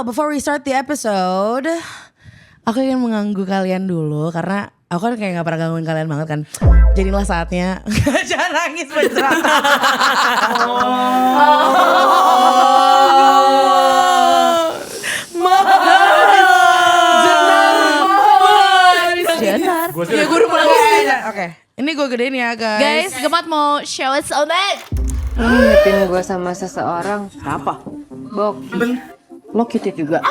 Well, before we start the episode, aku ingin mengganggu kalian dulu karena aku kan kayak gak pernah gangguin kalian banget kan. Jadilah saatnya. Jangan nangis mencerah. Jenar. Ya gue udah mulai. Oke. Ini gue gedein ya guys. Guys, Gemat mau show it so bad. Ngingetin gue sama seseorang. Apa? Bok. Lo cute juga.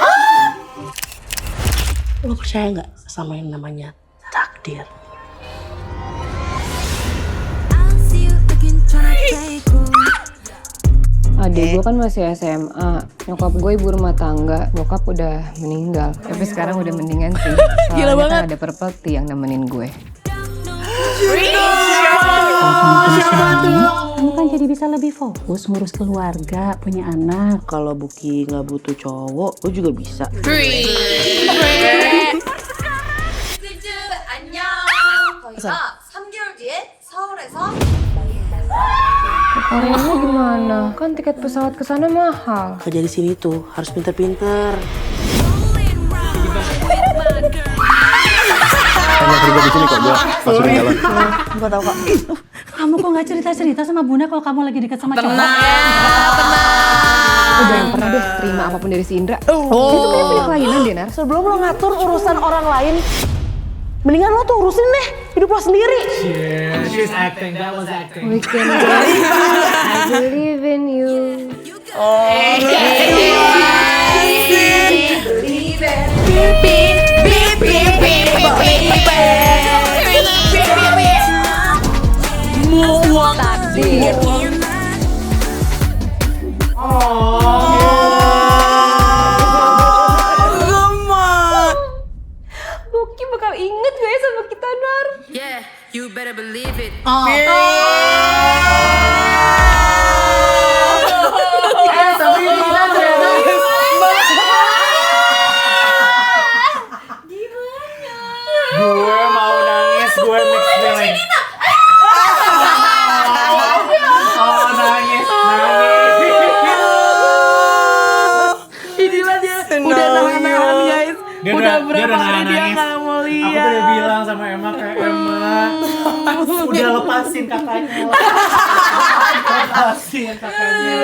Lo percaya gak sama yang namanya takdir? Adik gue kan masih SMA. Nyokap gue ibu rumah tangga. Bokap udah meninggal. Tapi sekarang udah mendingan sih. Gila banget. Kan ada Perpeti yang nemenin gue. Kamu kan jadi bisa lebih fokus ngurus keluarga, punya anak. Kalau Buki gak butuh cowok, lo juga bisa. Orangnya gimana? Kan tiket pesawat ke sana mahal. Kerja di sini tuh harus pinter-pinter. Hanya kerja di sini kok, gue masukin jalan. Gue tau kok. Kamu kok nggak cerita-cerita sama Bunda kalau kamu lagi dekat sama cowok? Udah yang pernah deh terima apapun dari si Indra. Itu kayak punya kelainan deh, Nar. Sebelum lo ngatur urusan orang lain, mendingan lo tuh urusin deh hidup lo sendiri. Yeah, she's acting. That was acting. We can do it. I believe in you. Takdir. Buki bakal inget gak ya sama kita, Nar? Yeah, you better believe it. Gue mau nangis, gue mixed feeling. Oh, nangis. Inilah dia udah nahan-nahan guys. Dia Udah udah berapa hari dia nangis. gak mau Aku lihat. tuh udah bilang sama Emma kayak Emma, udah lepasin kakaknya. Lepasin kakaknya.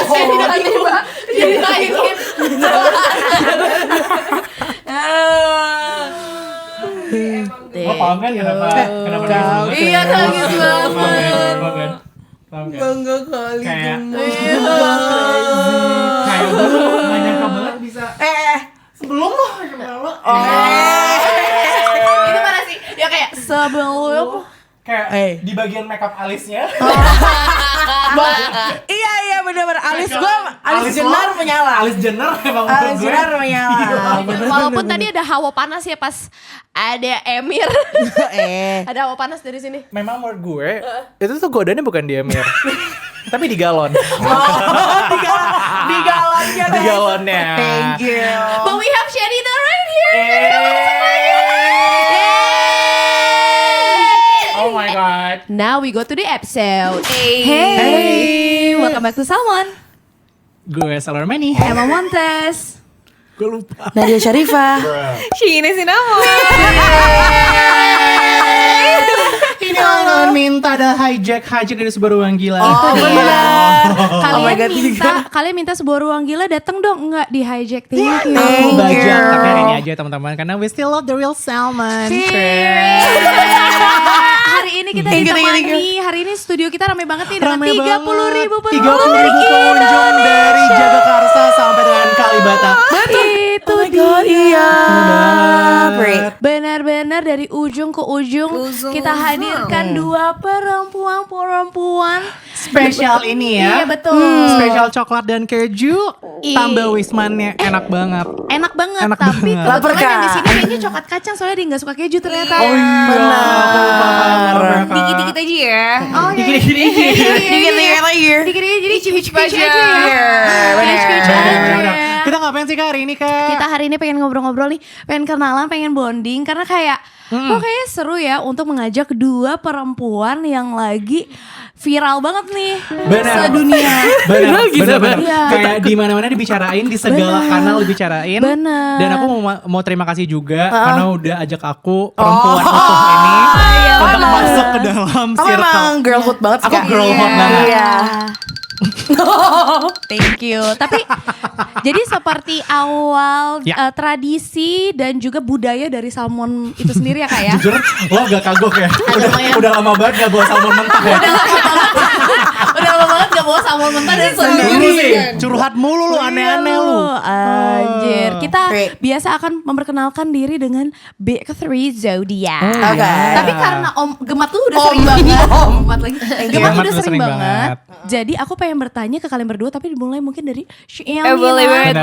Tiba-tiba jadi naikin. Lo paham kan kenapa nangis? Iya, nangis banget. Paham kan? Bangga kali Kayak gemes. kayak dulu gak nyangka banget bisa. Sebelum lo Itu mana sih? Ya kayak sebelum. kayak di bagian makeup alisnya. Iya bener-bener alis gue Alis Jenar lo- menyala. Alis Jenar emang Alis menurut gue. Jenar menyala. Walaupun tadi ada hawa panas ya pas ada Emir. Ada hawa panas dari sini. Memang menurut gue itu tuh godaannya bukan di Emir. Tapi di galon. Di galonnya Di galonnya. Thank you. But we have Sherida right here. Oh my god. Now we go to the episode. Hey, welcome back to Salmon. Gue Salar Mani. Emma Montes. Gue lupa. Nadia Syarifah. Shine Sinamo. Ini orang minta ada hijack dari sebuah ruang gila. Itu dia. Oh my God, Kalian minta sebuah ruang gila, datang dong, enggak di hijack. Thank you. Bajak tapi hari ini aja teman-teman karena we still love the real salmon. Hari ini kita ditemani, hari ini studio kita ramai banget nih dengan 30.000 30.000 pengunjung dari Jagakarsa sampai dengan Kalibata. Itu Iya. benar-benar dari ujung ke ujung kita hadirkan dua perempuan Spesial ini ya. Iya betul. Spesial coklat dan keju tambah wismannya enak banget. Enak banget, Enak tapi banget. Lapar, kebetulan yang di Kak. sini kayaknya coklat kacang soalnya dia nggak suka keju ternyata. Oh iya. Benar. Dikit-dikit aja ya. Oh iya. Dikit-dikit lagi. Dikit-dikit jadi cip-cip aja. Benar. Cip-cip aja. Kita ngapain sih Kak hari ini Kak? Kita hari ini pengen ngobrol-ngobrol nih, pengen kenalan, pengen bonding karena kayak kok kayaknya seru ya untuk mengajak kedua perempuan yang lagi viral banget nih sedunia. Benar. Iya. Kayak di mana-mana dibicarain, di segala kanal dibicarain. Bener. Dan aku mau terima kasih juga karena udah ajak aku perempuan utuh ini untuk masuk ke dalam Aku circle. emang girlhood banget sih Aku Kak. girlhood banget. Iya. Thank you. Tapi jadi seperti awal Ya. tradisi dan juga budaya dari salmon itu sendiri ya Kak ya. Jujur, lo agak kagok ya. Udah lama banget gak bawa salmon mentah ya. Udah lama banget gak bawa salmon mentah dan Dulu sih, curhat mulu lu, aneh-aneh lu. Anjir. Kita Oke. biasa akan memperkenalkan diri dengan Big Three Zodiac. Oke. Tapi karena Om Gemat tuh udah sering banget. Gemat lagi. Gemat udah sering banget. Jadi aku pengen bertanya ke kalian berdua tapi dimulai mungkin dari Shiamina. boleh banget.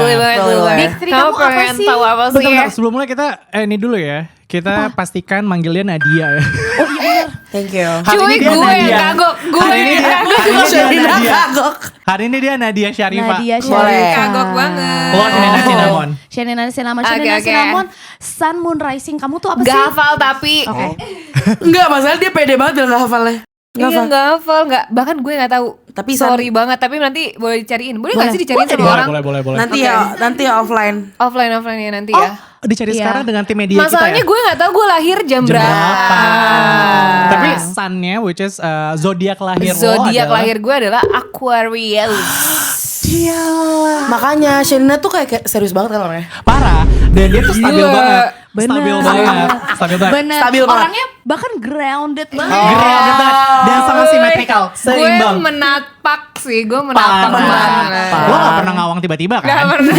Big Three kamu apa sih? Tahu apa sih? Bentar, sebelum mulai kita ini dulu ya. Kita pastikan manggilnya Nadia ya. Oh iya benar. Thank you. Cuy, dia gue Nadia. yang kagok. Gue Hari ini yang dia- kagok. hari ini dia Sherina Nadia. kagok. Hari ini dia Nadia Syarifah. Nadia Boleh. Syarifah. Kagok banget. Lo Shenina Cinnamon. Shenina Cinnamon. Oke, Shenina oke. Cinnamon. Sun Moon Rising. Kamu tuh apa sih? Gak hafal tapi. Enggak, masalah dia pede banget bilang gak hafalnya. Iya gak hafal, gak. Bahkan gue gak tahu. Tapi sorry banget, tapi nanti boleh dicariin. Boleh gak sih dicariin sama orang? Boleh. Nanti ya offline. Offline ya nanti ya. Dicari Iya. sekarang dengan tim media Masalahnya kita ya. gue gak tahu gue lahir jam berapa. Tapi sunnya which is zodiak lahir lo Zodiak adalah lahir gue adalah Aquarius. Makanya Sherina tuh kayak serius banget kan orangnya. parah dan dia tuh stabil Gila. banget. Bener. Stabil banget. Bener. Stabil banget. Orangnya bahkan grounded banget. Grounded banget. Dan sama symmetrical, Gue seimbang. menapak sih, gue menapak Parah. banget. Lo gak pernah ngawang tiba-tiba kan? Gak pernah.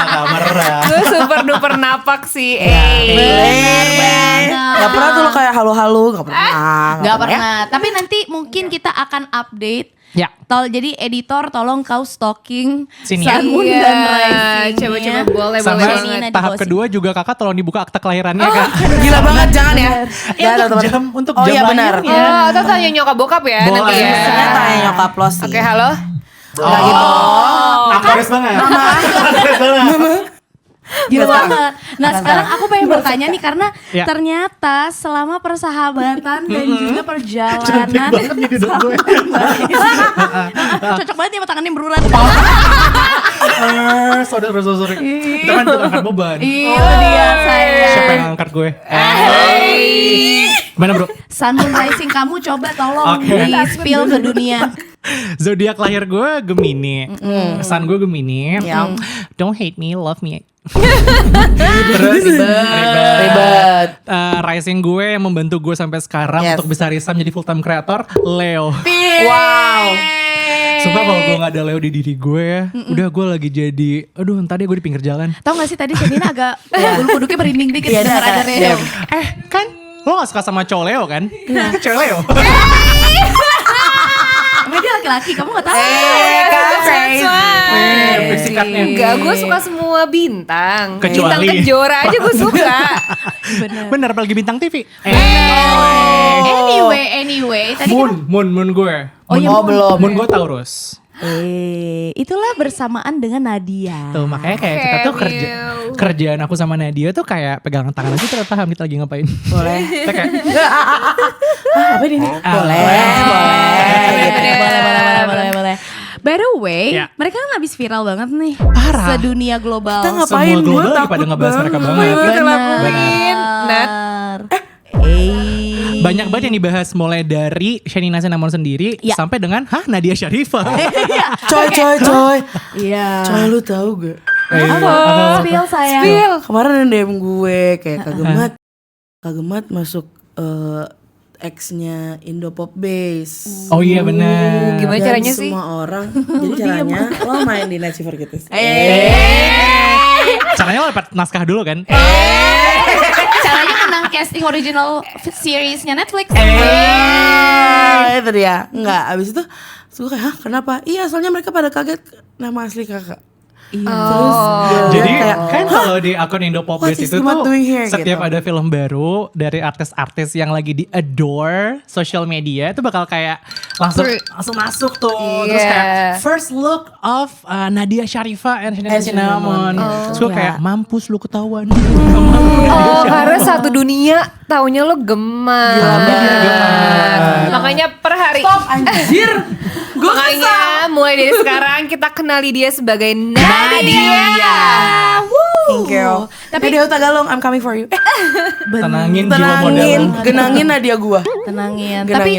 Gak pernah. Gue super duper napak sih. Gak pernah tuh lo kayak halo-halo, gak pernah. Gak pernah. Tapi nanti mungkin kita akan update. Ya. Jadi editor tolong kau stalking Sini ya. Sun Moon Iya, dan Rising. coba-coba boleh Sama banget. Shenina di tahap bawah kedua juga kakak tolong dibuka akte kelahirannya kak. Gila banget, jangan ya. Ya, Gak ada untuk teman. jam untuk Oh jam iya benar. lahirnya. Oh, atau tanya nyokap bokap ya Boleh. nanti ya. Biasanya tanya nyokap lo sih. Oke, halo. Gak gitu. Aquarius banget. Aquarius banget. Gila banget. Nah sekarang aku pengen bertanya nih karena Ya. ternyata selama persahabatan dan juga perjalanan banget nih duduk gue. cocok banget ya sama tangannya berurat. Sorry. Kita kan untuk angkat beban. Itu dia saya. Siapa yang angkat gue? Gimana bro? Sun Moon Rising kamu coba tolong Oke. di spill ke dunia. Zodiak lahir gue Gemini. Sun gue Gemini. Ya. Don't hate me, love me. Terus Ribet. Rising gue yang membantu gue sampai sekarang Yes. untuk bisa resign jadi full time creator, Leo. Wow. Sumpah kalau gue gak ada Leo di diri gue ya, udah gue lagi jadi, aduh tadi gue di pinggir jalan. Tahu gak sih tadi Shenina agak bulu kuduknya merinding dikit Iya, denger ada ada. Leo. Kan lo gak suka sama cowok Leo kan? Cowok Leo. Emang dia laki-laki, kamu gak tahu. Sikatnya. Enggak, gue suka semua bintang. Kecuali- Bintang kejora aja gue suka. Bener apalagi bintang TV. Anyway, tadi Moon gue. Oh iya, Oh belum. Moon gue Taurus. itulah bersamaan dengan Nadia. Tuh makanya kayak kita tuh kerjaan aku sama Nadia tuh kayak pegangan tangan aja terus paham kita lagi ngapain. Boleh. Kita kayak Apa ini? Boleh. Boleh. By the way, Ya. mereka kan habis viral banget nih. Parah. Sedunia global. Kita ngapain? semua global Gua lagi pada takut ngebahas mereka banget. banget. Lakuin. Nat. Banyak banget yang dibahas mulai dari Shenina Cinnamon sendiri Ya. sampai dengan Nadia Syarifah. Coy. Iya. Coy lu tahu gak? Spill sayang. Kemarin ada DM gue kayak Kagemat masuk X-nya Indopop Base. Oh iya benar. Gimana Dan caranya sih? semua orang. Jadi caranya lo main di Night Shiver gitu. Caranya lo dapat naskah dulu kan? Caranya menang casting original seriesnya Netflix. Itu dia. Enggak, abis itu terus gue kayak, hah kenapa? Iya soalnya mereka pada kaget nama asli kakak. Terus Jadi kayak kan kalau di akun Indo Pop What Base is itu Dimat tuh doing here? setiap Gitu. ada film baru dari artis-artis yang lagi di adore social media itu bakal kayak langsung masuk tuh. Terus kayak first look of Nadia Sharifah and Cinnamon. Terus gue kayak mampus lu ketahuan. Oh, karena satu dunia taunya lo gemar. Makanya per hari. Stop anjir. Gue Makanya mulai dari sekarang kita kenali dia sebagai Nadia. Thank you. Tapi Nadia Tagalong, I'm coming for you. Tenangin jiwa modal. Tenangin, genangin Nadia gua. Tenangin. Genangin. Tapi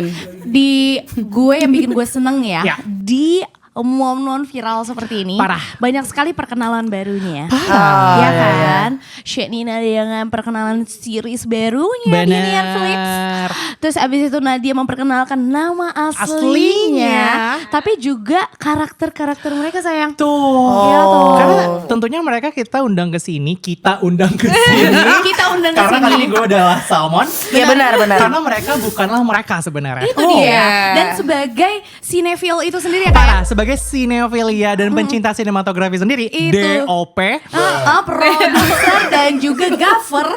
di gue yang bikin gue seneng ya, Ya. di momen viral seperti ini Parah. banyak sekali perkenalan barunya. Ah, Ya kan? Shenina dengan perkenalan series barunya di Netflix. Terus abis itu Nadia memperkenalkan nama aslinya. Tapi juga karakter-karakter mereka sayang. Tuh. Iya tuh. Karena tentunya mereka kita undang ke sini. Kita undang ke sini. Kita undang ke Karena kali sini. ini gue adalah Salmon. Iya benar. Karena mereka bukanlah mereka sebenarnya. Itu dia. Dan sebagai sinefil itu sendiri ya Parah, sebagai sinefilia dan pencinta sinematografi sendiri, Itu. DOP. produser dan juga gaffer.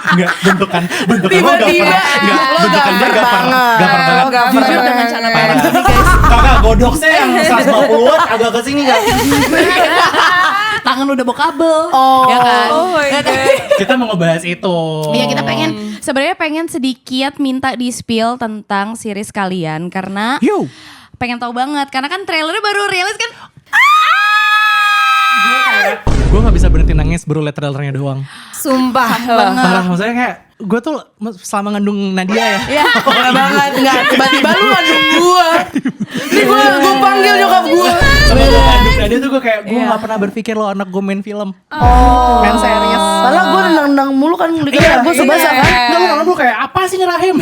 Enggak, bentukan Tiba-tiba Enggak, lo bentukan dia gaffer gaffer banget. Oh, gaffer Jujur banget. dengan cara Parah. pandang ini guys. Kakak godoknya yang 150 watt agak ke sini enggak? Tangan udah bawa kabel. Oh. Ya kan? Oh my Nah, God. Kita mau ngebahas itu. Iya kita sebenarnya pengen sedikit minta di spill tentang series kalian karena Yo. pengen tahu banget karena kan trailernya baru rilis kan. Gue gak bisa berhenti nangis baru liat trailernya doang. Sumpah. Parah, maksudnya kayak gue tuh selama ngandung Nadia ya. Parah banget. Enggak, tiba-tiba lu ngandung gua. Ini gua panggil nyokap gua. Selama ngandung Nadia tuh gue kayak gue gak pernah berpikir lo anak gue main film. Main serius. Padahal gua nendang-nendang mulu kan di kamar gua sebasa kan. Enggak, lu nangis kayak apa sih ngerahim?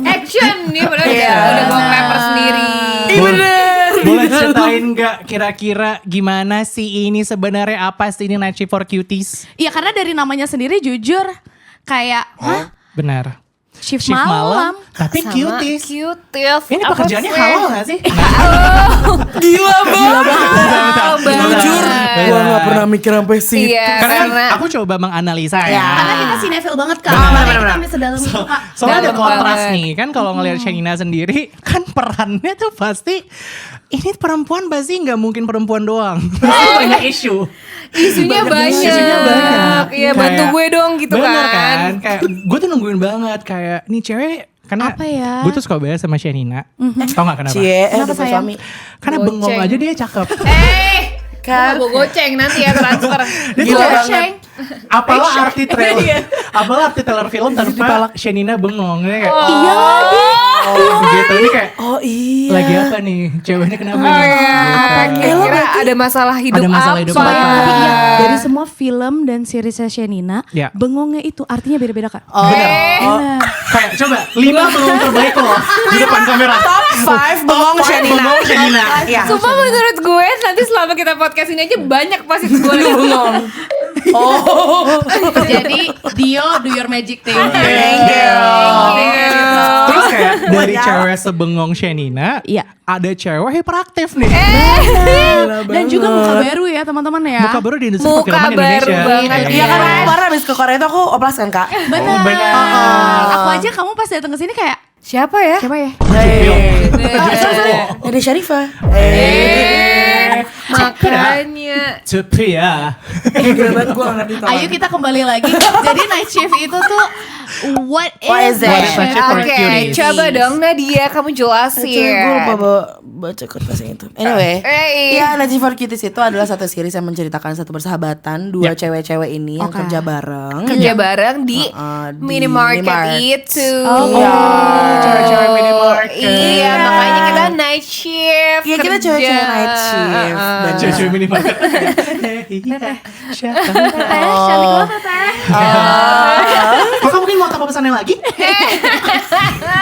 Action nih padahal udah bawa paper sendiri. Iya bener. Boleh ceritain gak kira-kira gimana sih ini sebenarnya apa sih ini Night Shift for Cuties? Iya karena dari namanya sendiri jujur kayak Benar. shift malam. Tapi cuties. Cuties. Ini pekerjaannya halal gak sih? Gila banget. Jujur, gua gak pernah mikir sampai situ. Iya, Karena karena aku coba menganalisa ya. Karena kita sinefil banget kan. Benar, Makanya benar. kita bisa dalam suka. Soalnya ada Dalam kontras banget. nih kan kalau ngelihat Shenina sendiri kan perannya tuh pasti ini perempuan pasti nggak mungkin perempuan doang. Pasti banyak isu. isunya banyak. Iya, bantu Kayak- gue dong gitu Bener kan. Kayak gue tuh nungguin banget kayak nih cewek karena Apa ya? gue tuh suka banget sama Shenina. Tau gak kenapa? Cie, Kenapa, udah sayang? suami. Karena Goceng. bengong aja dia cakep. Kan. Gue goceng nanti ya transfer. Dia Gila tuh banget. apalah arti trailer, apalah arti trailer film tanpa Shenina bengong. Dia kayak, Iya lagi. gitu ini kayak Oh iya. lagi apa nih? Ceweknya kenapa nih? Apa kira-kira ada masalah hidup Ada masalah hidup apa? apa? Tapi iya, dari semua film dan seriesnya Shenina, Ya. bengongnya itu artinya beda-beda kak. Bener. Kayak coba 5 peluang terbaik lo di depan kamera. Top 5 bengong Shenina. Bengong Shenina. Iya. Sumpah menurut gue nanti selama kita podcast ini aja banyak pasti gue Bengong. Oh. Jadi Dio do your magic thing. Thank you. Terus kayak dari cewek sebengong Shenina, Iya. ada cewek hiperaktif nih. Dan juga muka baru ya teman-teman ya. Muka baru di industri Muka perfilman baru Indonesia. banget. Iya kan aku kemarin habis ke Korea itu aku oplas kan kak. Benar. Oh, benar. Aku aja kamu pas datang ke sini kayak siapa ya? siapa ya? Sorry. Ada Syarifah. Makanya Tapi ya. Gila banget gue gak ngerti tau. Ayo kita kembali lagi. Jadi night shift itu tuh what is it? that? What is night shift for Oke, cuties? coba dong Nadia kamu jelasin. Gue lupa baca kertasnya itu. Anyway, Iya. Night Shift for Cuties itu adalah satu series yang menceritakan satu persahabatan dua cewek-cewek ini yang kerja bareng. Kerja bareng di di minimarket minimarket. itu. Cewek-cewek minimarket. Iya, makanya kita night shift. Iya, kita kerja. cewek-cewek night shift. Dan Cewek-cewek minimarket. Teteh, cantik banget teteh. Kakak mungkin mau top pesannya lagi.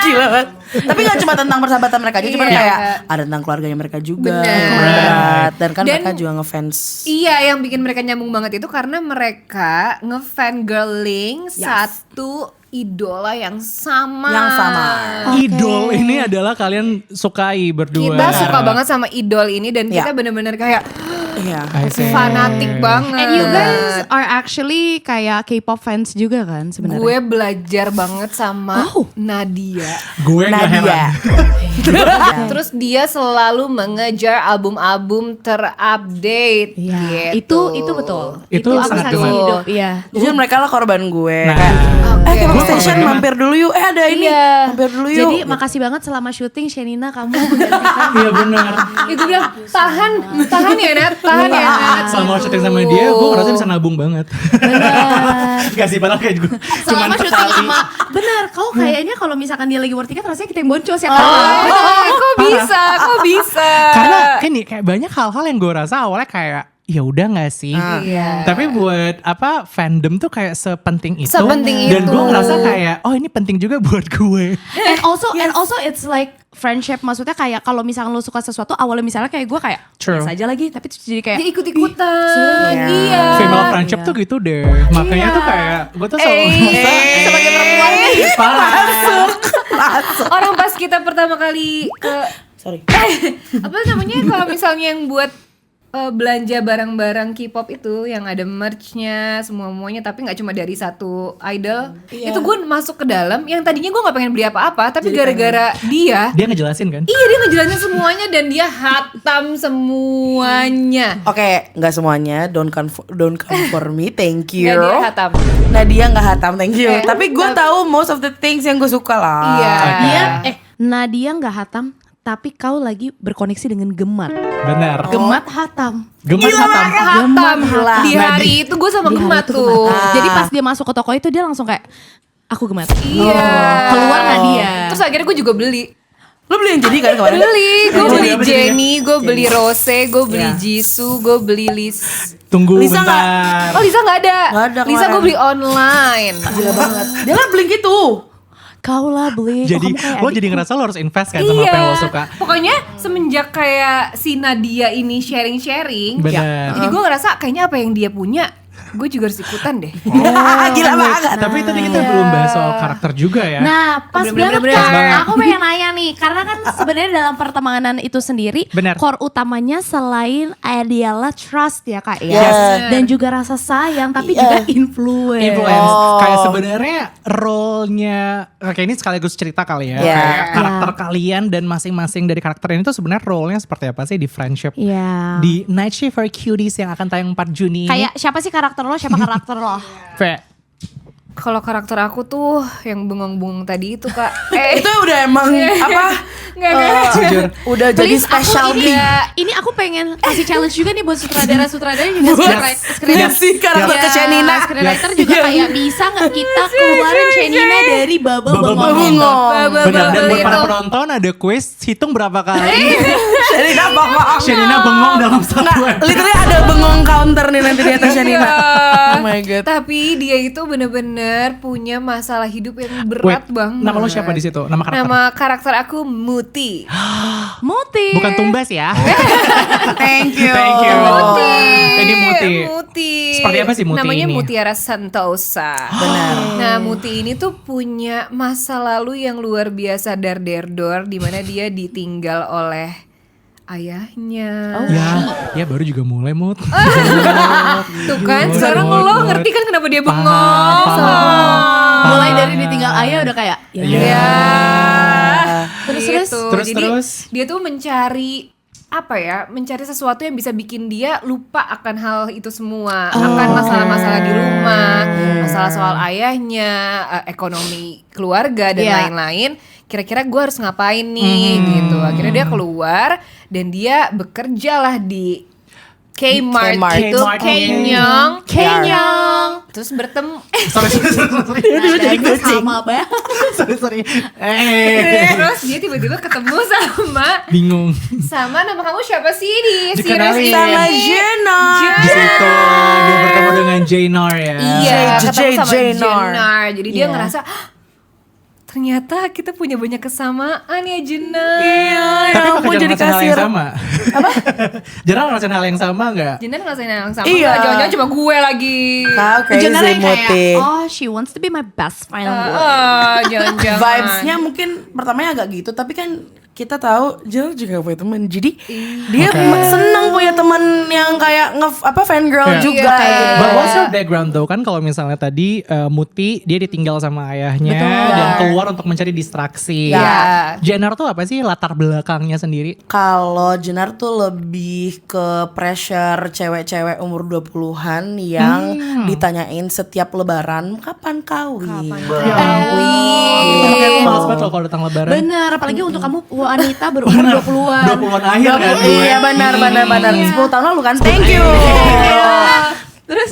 Gila banget. Tapi gak cuma tentang persahabatan mereka aja, cuma Iya. kayak ada tentang keluarganya mereka juga. Bener. Berat. Dan kan Dan- mereka juga ngefans. Iya, yang bikin mereka nyambung banget itu karena mereka ngefangirling satu idola yang sama. Yang sama. Idol ini adalah kalian sukai berdua. Kita suka banget sama idol ini dan Ya. kita bener-bener kayak Iya. I see. fanatik banget. And you guys are actually kayak K-pop fans juga kan sebenarnya? Gue belajar banget sama Nadia. Gue gak heran. Nadia. Terus dia selalu mengejar album-album terupdate. Iya, gitu. itu betul. Itu sangat saksi gemas. hidup. Iya. Jujur mereka lah korban gue. Nah. Kayak K-pop Oke. station mampir dulu yuk. Ada ini. Iya. Mampir dulu yuk. Jadi makasih banget selama syuting Shenina kamu menggantikan. Iya benar. Ya gue bilang tahan ya Nat, tahan ya Nat. Selama syuting sama dia, gue ngerasa bisa nabung banget. Benar. Gak sih, padahal kayak gue Selama cuman syuting sekali. sama benar, kau kayaknya kalau misalkan dia lagi worth ticket rasanya kita yang boncos ya kan. Kok bisa? Karena kan nih, kayak banyak hal-hal yang gue rasa awalnya kayak ya udah nggak sih. Iya. Tapi buat apa fandom tuh kayak sepenting itu. Sepenting Dan itu. gue ngerasa kayak oh ini penting juga buat gue. And also it's like friendship, maksudnya kayak kalau misalkan lo suka sesuatu awalnya misalnya kayak gue kayak True. biasa aja lagi, tapi terus jadi kayak Dia ikut-ikutan. Iya. Female friendship tuh gitu deh. Makanya tuh kayak gue tuh selalu Sebagai perempuan nih. Masuk. Orang pas kita pertama kali ke Sorry. apa namanya kalau misalnya yang buat belanja barang-barang K-pop itu yang ada merch-nya semuanya tapi nggak cuma dari satu idol. Itu gue masuk ke dalam yang tadinya gue nggak pengen beli apa-apa tapi gara-gara dia Dia ngejelasin kan? iya dia ngejelasin semuanya dan dia hatam semuanya. Oke, nggak semuanya. Don't come for me, thank you. Nggak dia hatam. Nadia nggak hatam, thank you. Tapi gue tapi- tahu most of the things yang gue suka lah. Iya. dia Nadia nggak hatam, tapi kau lagi berkoneksi dengan Gemat. Benar. Gemat hatam. Gemas hatam. Hatam gila. di hari itu gue sama Di hari Gemat itu tuh. Gemat. Jadi pas dia masuk ke toko itu dia langsung kayak aku Gemat. Iya. Keluar Nadia. Terus akhirnya gue juga beli. Lo beli yang jadi kan kemarin? Beli, gue Jadi beli apa jadinya? Jennie, gue beli Rose, gue beli Iya. Jisoo, gue beli Lis. Tunggu Lisa bentar. Oh Lisa nggak ada. Nggak ada Lisa gue kemarin. beli online. Gila banget. Dia kan beli gitu. Kau lah beli. Jadi kamu kayak lo adikku. jadi ngerasa lo harus invest kan sama apa yang lo suka. Pokoknya semenjak kayak si Nadia ini sharing-sharing, Bener. jadi gue ngerasa kayaknya apa yang dia punya, gue juga harus ikutan deh. Gila banget. Tapi tadi kita belum bahas soal karakter juga ya. Nah, pas Bener-bener. banget Pas banget. kan. Aku pengen nanya nih, karena kan sebenarnya dalam pertemanan itu sendiri, Bener. core utamanya selain adalah trust ya kak ya, Yes. dan juga rasa sayang, tapi Iya. juga influence. Influence. Oh. Kayak sebenarnya role-nya kayak ini sekaligus cerita kali ya. Yeah. Kayak karakter kalian dan masing-masing dari karakter ini tuh sebenarnya role-nya seperti apa sih di friendship? Iya. Di Night Shift for Cuties yang akan tayang 4 Juni ini. Kayak siapa sih karakter lo, siapa karakter lo? Fe. Kalau karakter aku tuh yang bengong-bengong tadi itu kak. Itu udah emang apa? Nggak. Jujur. Udah jadi Please, special aku bee. Ini aku pengen kasih challenge juga nih buat sutradara-sutradara juga Ngasih karakter ke Shenina. screenwriter juga kayak bisa nggak kita keluarin Shenina dari bubble bengong. Bengong. Benar, dan buat itu. para penonton ada quiz hitung berapa kali Shenina bengong. Shenina bengong dalam satu Nggak, literally ada bengong counter nih nanti di atas Shenina. Oh my god. Tapi dia itu bener-bener punya masalah hidup yang berat Wait, banget. nama lo siapa di situ? Nama karakter? Nama karakter aku Muti. Muti. Bukan Tumbas ya. Thank you. Thank you. Ini Muti. Muti. Seperti apa sih Muti Namanya ini? Mutiara Santosa. Benar. Nah, Muti ini tuh punya masa lalu yang luar biasa dar-der-dor di mana dia ditinggal oleh ayahnya. Ya baru juga mulai Mut. Tuh kan, sekarang Mut, lo Mut. ngerti kan kenapa dia Paham, bengong? paham. Mulai dari ditinggal ayah udah kayak ya. Ya. Terus, Gitu. terus. Jadi Terus. dia tuh mencari apa ya, mencari sesuatu yang bisa bikin dia lupa akan hal itu semua, akan masalah-masalah di rumah, masalah soal ayahnya, ekonomi keluarga dan Iya. lain-lain. Kira-kira gue harus ngapain nih gitu. Akhirnya dia keluar dan dia bekerja lah di Kmart Kmart. itu, Kmart. Kenyang. Terus bertemu Sorry. Nadanya sama banget. Sorry. terus dia tiba-tiba ketemu Bingung. sama nama kamu siapa sih di Dikenalin. series Sama ini? Jenna. Di situ dia bertemu dengan Jaynor ya. Iya, ketemu sama Jaynor. Jaynor. Jadi dia Iya. ngerasa ternyata kita punya banyak kesamaan ya Jena. Iya, ya Tapi ampun apakah jadi Jenner ngerasain hal kasir. yang sama? Apa? Jenner ngerasain hal yang sama gak? Jena ngerasain hal yang sama Iya. nggak? Jangan-jangan cuma gue lagi. How Jenner crazy yang kayak, Muti. oh she wants to be my best friend. Jangan-jangan. Vibes-nya mungkin pertamanya agak gitu, tapi kan kita tahu Jenner juga punya teman. Jadi dia seneng punya teman yang kayak fan girl Iya. juga. Iya. But what's your background though? Kan kalau misalnya tadi Muti dia ditinggal sama ayahnya dan keluar untuk mencari distraksi. Ya. Jenner tuh apa sih latar belakangnya sendiri? Kalau Jenner tuh lebih ke pressure cewek-cewek umur 20-an yang ditanyain setiap lebaran, kapan kawin? Kayak males banget loh kalau datang lebaran. Bener, apalagi untuk kamu wanita berumur 20-an. 20-an akhir kan gue. Iya benar. 10 tahun lalu kan. Thank you. Terus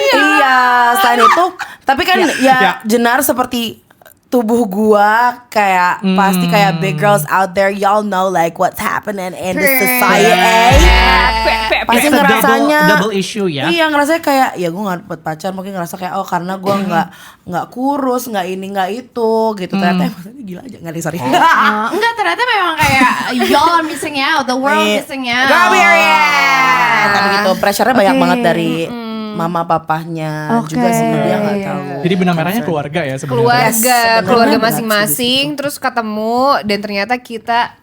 Iya, selain itu, tapi kan Ya. Jenner seperti tubuh gua kayak pasti kayak big girls out there, y'all know like what's happening in the society. Pasti It's a ngerasanya double issue ya. Iya, ngerasanya kayak ya gue gak dapet pacar, mungkin ngerasa kayak oh karena gue nggak kurus, nggak ini nggak itu gitu. Ternyata emang gila aja, nggak sorry. enggak, ternyata memang kayak y'all are missing out, the world missing out. Girl period. Tapi gitu, pressure-nya banyak banget dari mama papahnya juga sih, dia nggak tahu. Jadi benang merahnya keluarga ya sebenarnya. Keluarga sebenarnya masing-masing, terus ketemu dan ternyata kita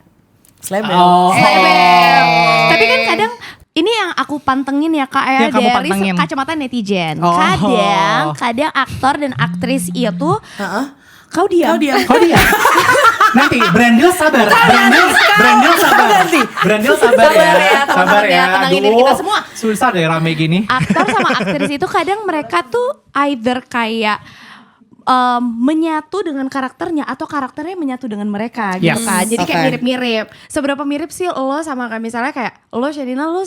Slebel. Oh. Tapi kan kadang ini yang aku pantengin ya Kak ya, Yang kamu dari pantengin. kacamata netizen. Oh. Kadang aktor dan aktris itu kau diam. Kok dia? Nanti Brandil sabar. Brandil sabar. Brandil sabar ya. Sabar ya, tenangin diri kita semua. Susah deh rame gini. Aktor sama aktris itu kadang mereka tuh either kayak menyatu dengan karakternya atau karakternya menyatu dengan mereka gitu Yes. kan. Jadi kayak Okay. mirip-mirip. Seberapa mirip sih lo sama kayak misalnya kayak lo Shenina lo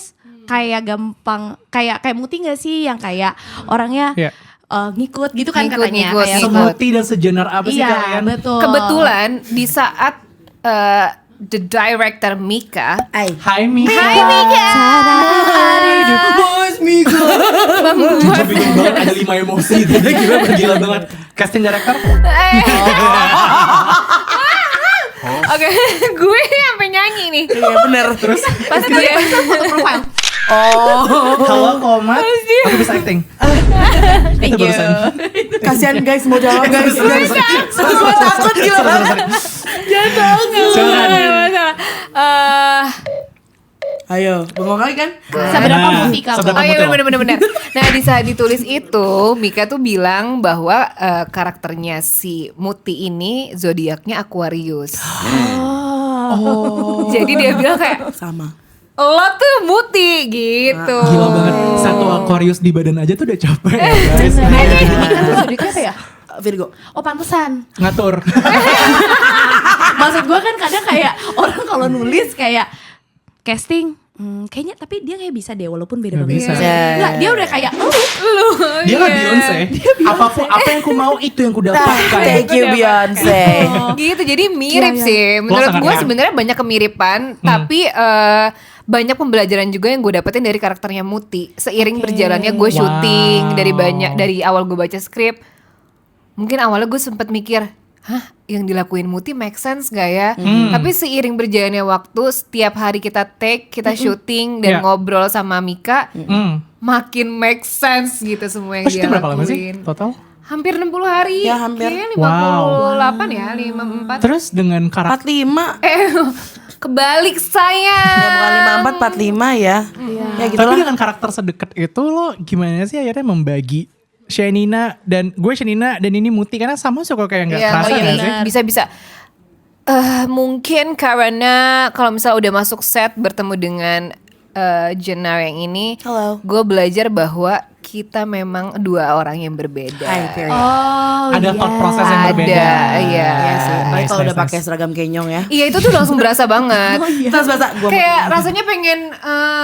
kayak gampang kayak Muti gak sih yang kayak orangnya Iya. ngikut gitu kan Ngikut, katanya ngikut, kayak ngikut. Semuti dan sejenar apa sih iya kalian? betul. kebetulan di saat the director Mika Hai Mika. Bos Mika. Bingung banget ada 5 emosi itu. Gila banget. Casting director? Oke, gue sampai nyanyi nih. Iya bener. Terus Pas dia Halo Komat. Aku bisa acting. Itu barusan. kasihan guys, mau jawab guys. Gue takut gila banget. Silakan. Ayo, bengong lagi kan? Seberapa Muti kamu? seberapa Oh iya Betul. bener. Nah di saat ditulis itu Mika tuh bilang bahwa karakternya si Muti ini zodiaknya Aquarius. Jadi dia bilang kayak Sama. lo tuh Muti gitu. Gila banget. Satu Aquarius di badan aja tuh udah capek ya guys. Mika tuh zodiaknya apa ya? Virgo. Oh pantesan. Ngatur. Maksud gue kan kadang kayak orang kalau nulis kayak casting kayaknya tapi dia kayak bisa deh walaupun beda Nggak banget. bisa. Enggak, dia udah kayak Dia kan Beyonce. Apapun apa yang ku mau itu yang ku dapatkan. Thank you Beyonce. Gitu jadi mirip Iya, sih. Menurut sangat gue mirip. sebenarnya banyak kemiripan, tapi banyak pembelajaran juga yang gue dapetin dari karakternya Muti. Seiring berjalannya gue syuting dari awal gue baca skrip. Mungkin awalnya gue sempet mikir, hah yang dilakuin Muti make sense gak ya? Tapi seiring berjalannya waktu, setiap hari kita take, kita syuting dan Yeah. ngobrol sama Mika, Hmm. makin make sense gitu semua yang Oh, dia syuting berapa lama sih lakuin. total? Hampir 60 hari. Ya, hampir. Kayaknya Wow. 58 ya, 54. Terus dengan karakter 45. Kebalik saya. Ya bukan 54, 45 ya. Ya gitu tapi lah. dengan karakter sedekat itu lo gimana sih akhirnya membagi Shenina dan gue Shenina dan ini Muti karena sama suka kayak nggak Iya, kerasa oh iya, nggak sih? bisa. Mungkin karena kalau misalnya udah masuk set bertemu dengan Jenner yang ini, Halo. gue belajar bahwa kita memang dua orang yang berbeda. Hai, period. oh Ada thought process yang berbeda. Ada, iya. Iya sih. Apalagi Nice, kalau udah nice, pakai seragam kenyong ya. Iya itu tuh langsung berasa banget. Terus bahasa gue Kayak rasanya pengen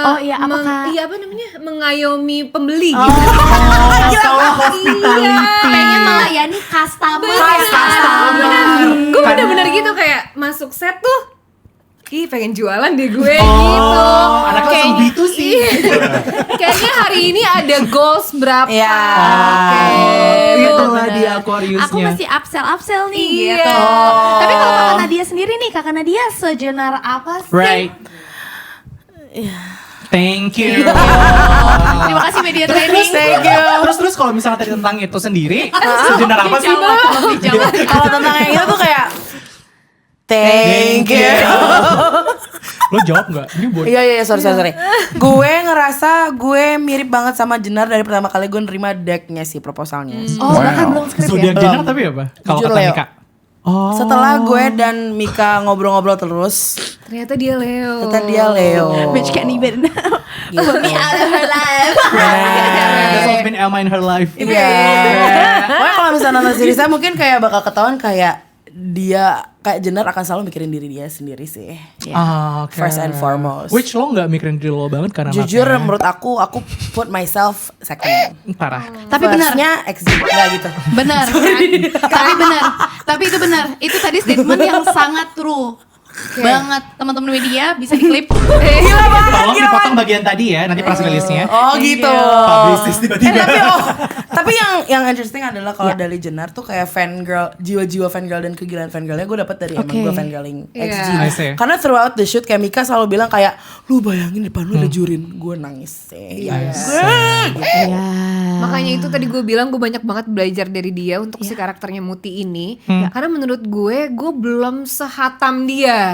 Oh iya, apakah- iya apa namanya mengayomi pembeli gitu. pengen melayani customer. Gue bener-bener gitu kayak masuk set tuh ih pengen jualan deh gue Oh, gitu. anaknya Kayak- langsung B2C. Kayaknya hari ini ada goals berapa? Ya. Itulah dia Aquariusnya. Aku masih upsell nih Iya. gitu. Tapi kalau kakak Nadia sendiri nih, kakak Nadia sejenar apa sih? Right. Thank you. Terima kasih media training. Terus kalau misalnya tadi tentang itu sendiri, sejenar apa sih? Kalau tentang yang itu tuh kayak thank you. Lo jawab nggak? Ini buat Iya, sorry. Gue ngerasa gue mirip banget sama Jenar dari pertama kali gue nerima decknya sih, proposalnya. Oh, bahkan belum skrip ya? zodiak Jenar tapi apa? Kalau Jujur kata Leo. Mika. Oh. Setelah gue dan Mika ngobrol-ngobrol terus, Ternyata dia Leo. ternyata dia Leo. Bitch can't even put me out of her life. That's what's been Elma in her life. Iya. Pokoknya kalau misalnya nonton seriesnya mungkin kayak bakal ketahuan kayak dia kayak Jenar akan selalu mikirin diri dia sendiri sih. Ah, oke. First and foremost. Which lo nggak mikirin diri lo banget karena Jujur anaknya. menurut aku put myself second. Parah. Tapi benar. Firstnya exit nggak gitu. Benar. Tapi benar. Tapi itu benar. Itu tadi statement yang sangat true. Banget teman-teman media bisa diklip. Tolong dipotong bagian tadi ya, nanti press release-nya. Oh gitu. Publicist tiba-tiba. Tapi yang interesting adalah kalau dari Jenar tuh kayak fangirl, jiwa-jiwa fangirl dan kegilaan fangirlnya gue dapet dari emang gue fangirling XG. I see. Karena throughout the shoot kayak Mika selalu bilang kayak lu bayangin depan lu ada jurin, gue nangis. Makanya itu tadi gue bilang gue banyak banget belajar dari dia untuk si karakternya Muti ini. Karena menurut gue belum sehatam dia.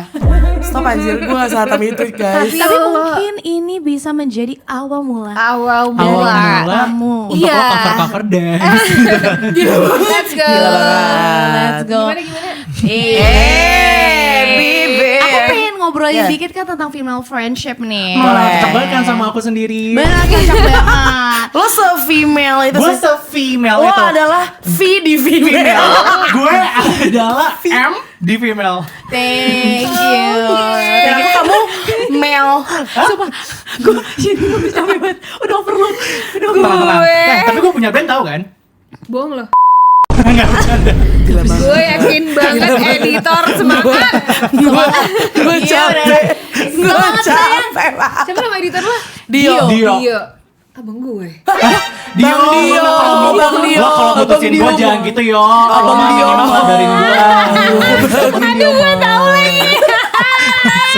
Stop anjir, gue gak sahatam itu guys. Tapi mungkin ini bisa menjadi awal mula. Awal Awal mula. mula untuk Iya. lo cover-cover dance. Let's go. Let's go. Gimana? Bibi. Aku pengen ngobrolin Yeah. dikit kan tentang female friendship nih. Cocok banget kan sama aku sendiri. Benar cocok banget. Lo se-female itu Gue sih. se-female Lo itu. adalah V di female. Gue adalah M di female. Thank you. Dan aku kamu male. Sumpah, gue jadi lebih capek banget. Udah overload. Tenang. Tapi gue punya band tau kan? Bohong loh. Gue yakin banget editor semangat. Gue capek. Gue capek lah. Siapa nama editor lo? Dio. Dio. Abang gue. Dio. Bang Dio. Lo kalau putusin gue jangan gitu yo. Lo mah minimal kabarin gue. Aduh, gue tau lagi.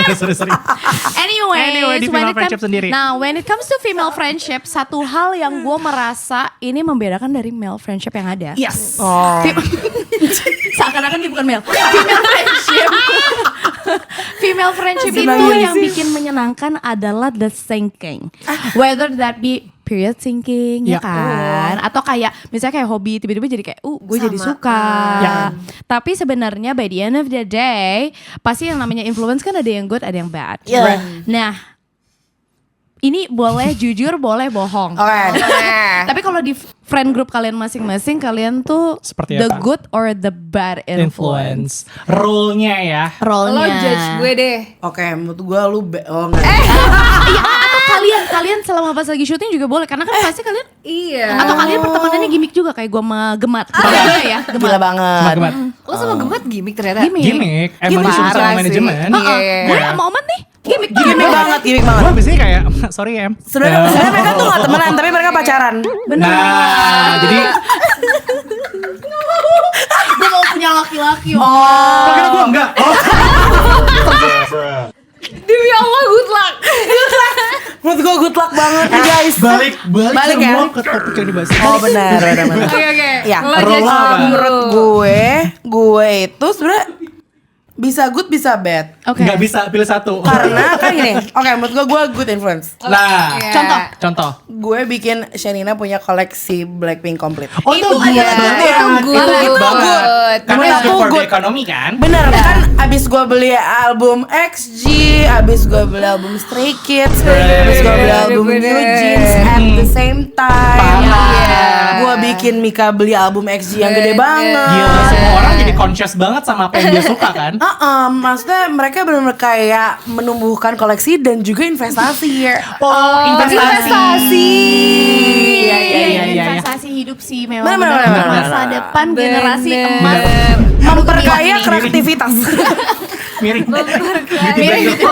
Sorry. Anyway, di female friendship sendiri. Nah, when it comes to female friendship, satu hal yang gue merasa ini membedakan dari male friendship yang ada. Yes. Seakan-akan dia bukan male. Female friendship. Female friendship itu yang bikin menyenangkan adalah the thinking. Whether that be period thinking ya Ya. kan, atau kayak misalnya kayak hobi tiba-tiba jadi kayak gue jadi suka. Ya. Tapi sebenarnya by the end of the day pasti yang namanya influence kan ada yang good ada yang bad. Iya. Nah, ini boleh jujur boleh bohong. Oke. Tapi kalau di friend group kalian masing-masing kalian tuh Seperti the apa? good or the bad influence. Influence. Role-nya ya. Role-nya. Lo judge gue deh. Oke, menurut gue lu oh enggak. Iya, atau kalian selama pas lagi syuting juga boleh karena kan pasti kalian Iya. atau kalian pertemanannya gimik juga kayak gue sama Gemat. Iya ya, Gila banget. Gemat. Lo sama Gemat gimmick ternyata. Gimmick. Emang disuruh sama Parah sih. manajemen. Iya. Gue sama Oman nih gimik Gimik banget. Gue abis ini kayak, sorry Em. Sebenarnya mereka tuh gak temenan, tapi mereka pacaran. Nah, jadi Gue mau punya laki-laki. kok kira gue enggak? Oh, Demi Allah good luck. Menurut gue good luck banget nih guys. balik Balik ya? semua ke topik yang dibahas. Oh benar. Oke. Ya, Lo role judge apa? dulu. menurut gue itu sebenarnya bisa good bisa bad. Oke. Nggak bisa pilih satu. Karena kan gini, oke menurut gue good influence. Nah, Iya. contoh. Gue bikin Shenina punya koleksi Blackpink komplit. Oh itu good iya, banget. itu good. Itu banget. Good. Karena Menurut it's good aku for the good. economy kan. Bener kan abis gue beli album XG, abis gue beli album Stray Kids, abis gue beli album Bener. New Jeans at the same time. Iya. Gue bikin Mika beli album XG yang gede banget. Gila, semua orang jadi conscious banget sama apa yang dia suka kan. Maksudnya mereka benar-benar kayak menumbuhkan koleksi dan juga investasi. Oh, investasi. Iya. Investasi hidup sih memang Bener. masa depan generasi Bener. emas. Memperkaya kreativitas. miring. Miring.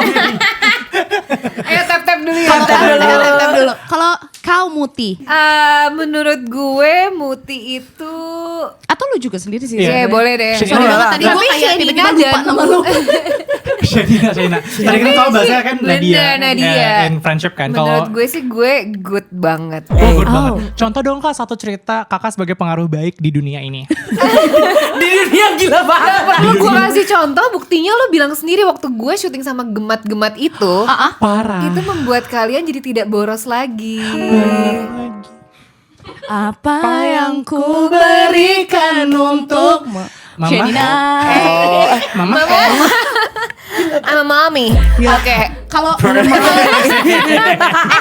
Ayo tap dulu ya. Tap dulu. Kalau kau Muti Menurut gue Muti itu atau lu juga sendiri sih? ya boleh deh. Sorry banget tadi gue kayak tiba-tiba lupa nama lu. Shenina. Tadi kan kalau bahasanya kan Nadia. In friendship kan. Menurut Kalau gue sih gue good banget. good banget. Contoh dong Kak satu cerita kakak sebagai pengaruh baik di dunia ini. Di dunia gila banget. Perlu gue kasih contoh, buktinya lo bilang sendiri waktu gue syuting sama gemat-gemat itu, Parah. itu membuat kalian jadi tidak boros lagi. Apa yang ku berikan untuk Mama. Shenina. Mama. Sama mami. Oke. Kalau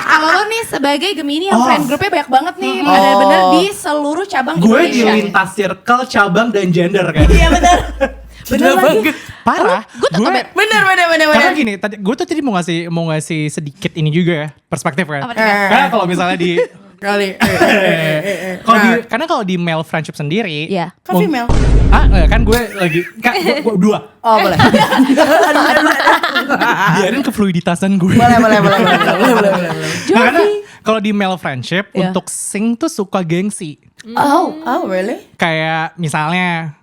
kalau lo nih sebagai Gemini yang friend groupnya banyak banget nih, benar-benar di seluruh cabang Gue di Indonesia. lintas circle, cabang dan gender kan. Iya benar. Benar banget. Parah. Gue tetap Benar. Karena gini, gue tuh tadi mau ngasih sedikit ini juga ya, perspektif kan. Apa nih? Karena kalau misalnya di Kali. karena kalau di male friendship sendiri, Iya. Kan female. kan gue lagi gue dua. Oh boleh. Biarin kefluiditasan gue. Boleh. Nah, karena kalau di male friendship Iya. untuk sing tuh suka gengsi. Oh really? Kayak misalnya,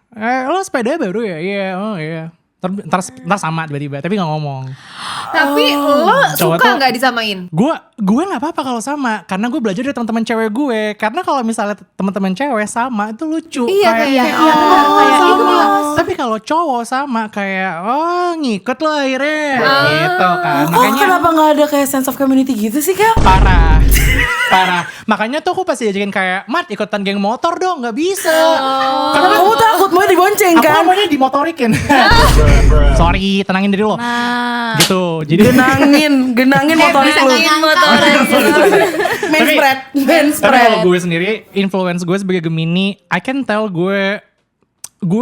lo sepeda baru ya? Iya, oh iya. Ntar sama tiba-tiba, tapi gak ngomong. Tapi lo Cowok suka tuh- nggak disamain? Gue nggak apa-apa kalau sama, karena gue belajar dari teman-teman cewek gue. Karena kalau misalnya teman-teman cewek sama itu lucu. Iya, kayak sama. Tapi kalau cowok sama kayak ngikut lo akhirnya, gitu kan. Oh Makanya kenapa gak ada kayak sense of community gitu sih Kak? parah. Makanya tuh aku pasti diajakin kayak, Mat ikutan geng motor dong, nggak bisa. Karena kamu takut mau dibonceng Aku kan? namanya dimotorikin. Sorry, tenangin diri lo. Nah, Gitu. Jadi Genangin motorik lu. Main spread. tapi kalau gue sendiri, influence gue sebagai Gemini, I can tell gue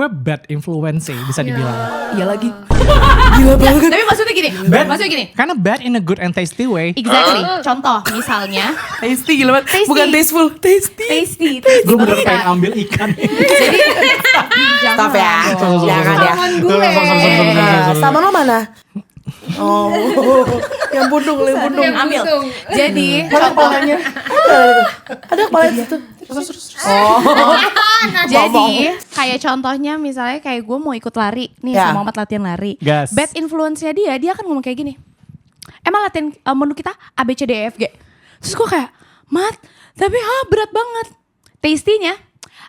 bad influence sih, bisa dibilang. Iya lagi. Gila banget. tapi maksudnya gini. Maksudnya gini. Karena bad in a good and tasty way. Exactly. Contoh misalnya Tasty gila banget. Tasty. Bukan tasteful. Tasty. tasty. Gue bener pengen ambil ikan. Jadi Stop ya. Jangan ya. Sama lo mana? Oh, yang pundung. ambil. Jadi Mana kepalanya? Ada kepala di situ. Jadi kayak contohnya misalnya kayak gue mau ikut lari nih Ya. sama Mat latihan lari. Gas. Bad influence-nya dia akan ngomong kayak gini. Emang latihan menu kita A B C D E F G. Terus gue kayak, Mat, tapi berat banget. Tasty-nya,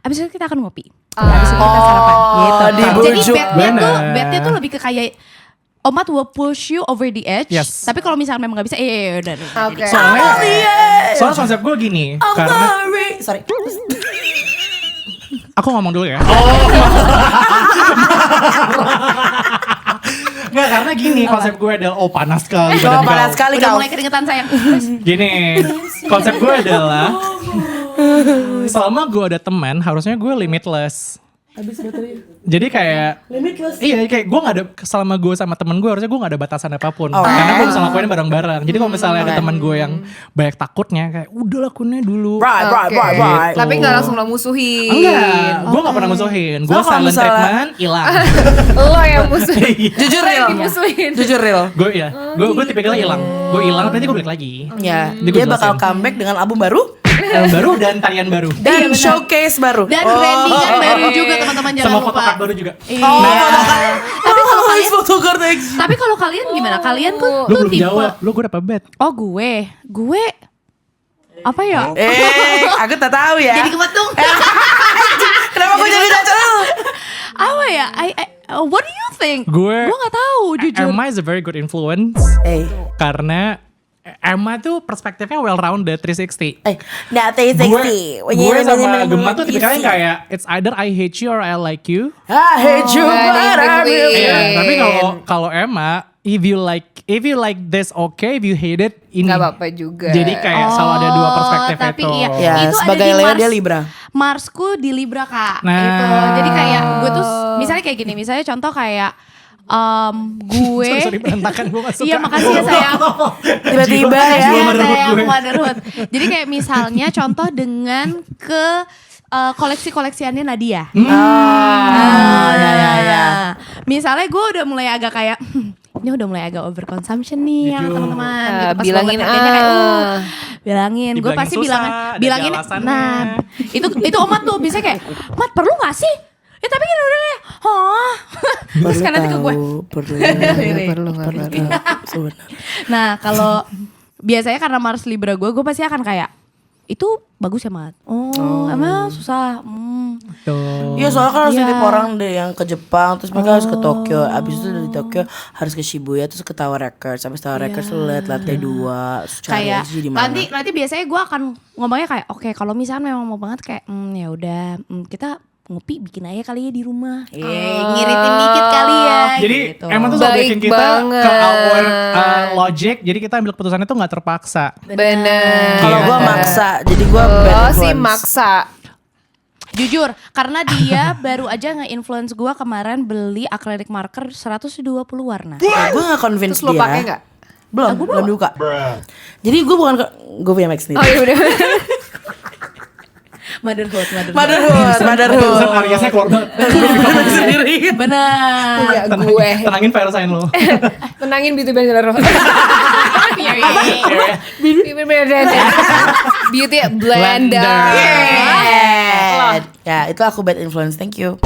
abis itu kita akan ngopi. Abis itu kita sarapan gitu. Jadi dibujuk. bednya tuh lebih ke kayak Omat will push you over the edge. Yes. Tapi kalau misalnya memang gak bisa, udah. Oke. Soalnya konsep gue gini, karena Sorry. aku ngomong dulu ya. Nggak, karena gini konsep gue adalah panas sekali badan kau. Panas sekali Udah kau. mulai keringetan sayang. Gini, konsep gue adalah selama gue ada teman, harusnya gue limitless. Jadi kayak Limitless. iya kayak gue gak ada, selama gue sama temen gue harusnya gue gak ada batasan apapun. Oh. Karena gue bisa lakuin bareng-bareng. Jadi kalau misalnya ada teman gue yang banyak takutnya kayak udah lakuinnya dulu. Right. Gitu. Tapi nggak langsung lo musuhin. Enggak, gue gak pernah musuhin. Gue So, kalau silent misalnya- treatment, hilang. Lo yang musuhin. Jujur Lo yang real. dimusuhin. Jujur real. Gue tipikalnya hilang. Gue hilang, nanti gue balik lagi. Ya, Jadi gue dia bakal jelasin. comeback dengan album baru Album baru dan tarian baru. dan showcase baru. Dan brandingan baru juga teman-teman jangan Sama lupa. photocard baru juga. Iya. Tapi kalau kalian photocard Tapi kalau kalian gimana? Kalian tuh Lu belum tipe. jawab, lu gue dapat bet. Oh gue apa ya? aku tak tahu ya. Jadi kebetung. Kenapa gue jadi dacel? Apa ya? What do you think? Gue Gue nggak tahu jujur. Emma is a very good influence karena Emma tuh perspektifnya well rounded 360. Nah, Gue sama Gemma tuh tipikalnya kayak it's either I hate you or I like you. I hate you, Nggak ada but I in between. will. Iya, tapi kalau Emma, if you like this okay, if you hate it ini. Nggak apa-apa juga. Jadi kayak selalu ada dua perspektif tapi itu. iya. Ya, Itu ada sebagai di Leo Mars. dia Libra. Marsku di Libra kak. Nah. Itu. Jadi kayak gue tuh misalnya kayak gini. Misalnya contoh kayak gue. Sorry berantakan gue gak suka. Iya makasih ya sayang. Tiba-tiba Jiwa- ya. jiwa Iya motherhood sayang gue. motherhood. Jadi kayak misalnya contoh dengan koleksi-koleksiannya Nadia. Ya. Misalnya gue udah mulai agak kayak ini udah mulai agak overconsumption nih ya teman-teman. Gitu. Pas bilangin gua harganya kayak, bilangin. Gue Dibilangin pasti susah, bilangin. ada alasannya. Nah, itu Omat tuh bisa kayak, Mat perlu gak sih? Ya tapi kan udah deh. Hah? Terus kan nanti ke gue. Perlu. Sebenarnya. Nah kalau biasanya karena Mars Libra gue pasti akan kayak itu bagus ya Mat. Oh. Emang susah. Tuh. Iya soalnya kan harus Iya. nitip orang deh yang ke Jepang, terus mereka harus ke Tokyo, abis itu dari Tokyo harus ke Shibuya, terus ke Tower Records, abis Tower Records lu liat lantai 2, terus cari Kayak aja di mana. nanti biasanya gue akan ngomongnya kayak oke kalau misalnya memang mau banget kayak ya udah kita ngopi bikin aja kali ya di rumah. Ngiritin dikit kali ya. Jadi gitu. emang tuh Baik bikin kita banget. ke our logic, jadi kita ambil keputusannya tuh nggak terpaksa. Bener. Kalau gua maksa, jadi gua bad Lo sih influence. maksa. Jujur, karena dia baru aja nge-influence gue kemarin beli acrylic marker 120 warna. Gue gak convince Terus lo dia. pakai nggak? Belum dibuka. Jadi gue bukan gue punya Max sendiri. Oh iya udah. Motherhood. Motherhood. Ariasnya keluar banget. Sendiri. Benar. Punya gue. Tenangin virusain lo. Tenangin beauty blender lo. Beauty blender. Ya itu aku bad influence, thank you.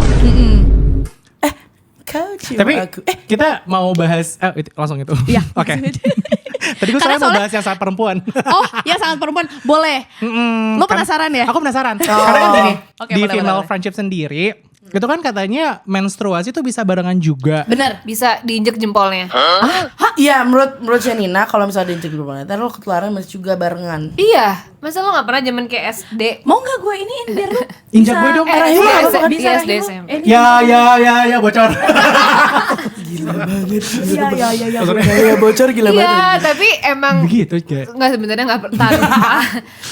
Coach Tapi aku. kita mau bahas langsung itu. Iya. Oke. Tadi gue Karena soalnya mau soalnya- bahas yang saat perempuan. Oh, ya sangat perempuan. Boleh. Lo Kan- penasaran ya? Aku penasaran. Karena kan gini, Oke, di boleh, female boleh. friendship sendiri, itu kan katanya menstruasi tuh bisa barengan juga. Bener. Bisa diinjek jempolnya. Hah, iya menurut Shanina kalau misalnya diinjek dulu ntar lo ketularan masih juga barengan. Iya. Masa lo gak pernah zaman kayak SD? Mau gak gue iniin biar lu Injak gue dong. Iya, rahim apa kan? Bisa SD rahim lu. SMP. Ya, bocor. Ya bocor gila banget. Iya, tapi emang Begitu kayak. nggak sebenarnya nggak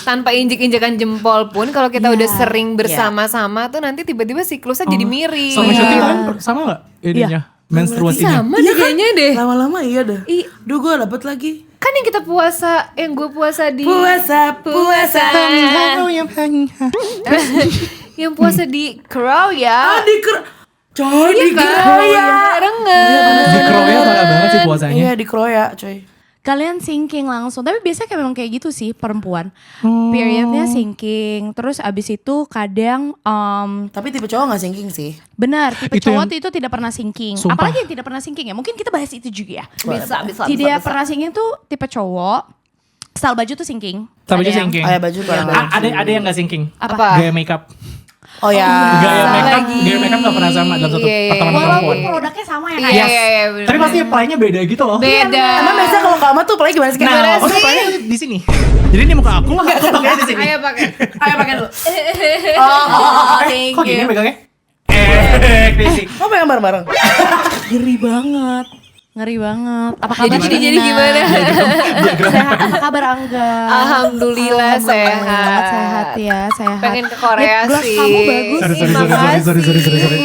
tanpa injek-injekan jempol pun kalau kita udah sering bersama-sama tuh nanti tiba-tiba siklusnya jadi miring. Sama syuting kalian sama gak ininya? Menstruasinya. Sama deh kayaknya deh. Lama-lama iya dah. Duh gue dapet lagi. Kan yang kita puasa, yang gue puasa di Puasa. yang puasa di Crow ya. Coy di Kroya barengan. Di Kroya parah banget sih puasanya. Iya di Kroya coy. kalian sinking langsung. Tapi biasanya kayak memang kayak gitu sih perempuan. Periodnya sinking. Terus abis itu kadang Tapi tipe cowok gak sinking sih. benar tipe Itu cowok yang- itu tidak pernah sinking. Sumpah. Apalagi yang tidak pernah sinking ya. Mungkin kita bahas itu juga ya. Bisa. Tidak pernah sinking tuh tipe cowok. Style baju tuh sinking. Tapi Ada aja yang- sinking. Kayak baju kurang. Ada yang gak sinking. Apa? Gaya makeup. Oh ya. Gaya makeup gak pernah sama dalam satu Iya. pertemanan Walaupun perempuan. produknya sama ya Iya, kayak. iya, bener. Tapi pasti apply-nya beda gitu loh. Beda. Emang biasanya kalau kamu tuh play gimana sih? Kayak Nah, gimana aku sih? apply-nya di sini. Jadi ini muka aku pakai di sini. Ayo pakai. Ayo pakai dulu. Oh, thank Kok gini you. megangnya? Krisik. Mau pegang bareng-bareng? Ngeri banget. Ngeri banget. Apa kabar? Jadi gimana? Sehat. Apa kabar Angga? Alhamdulillah sehat. Sehat ya, sehat. Pengen ke Korea Lip gloss sih. kamu bagus Sorry, sih, sorry, sorry, makasih. sorry, sorry, sorry, sorry.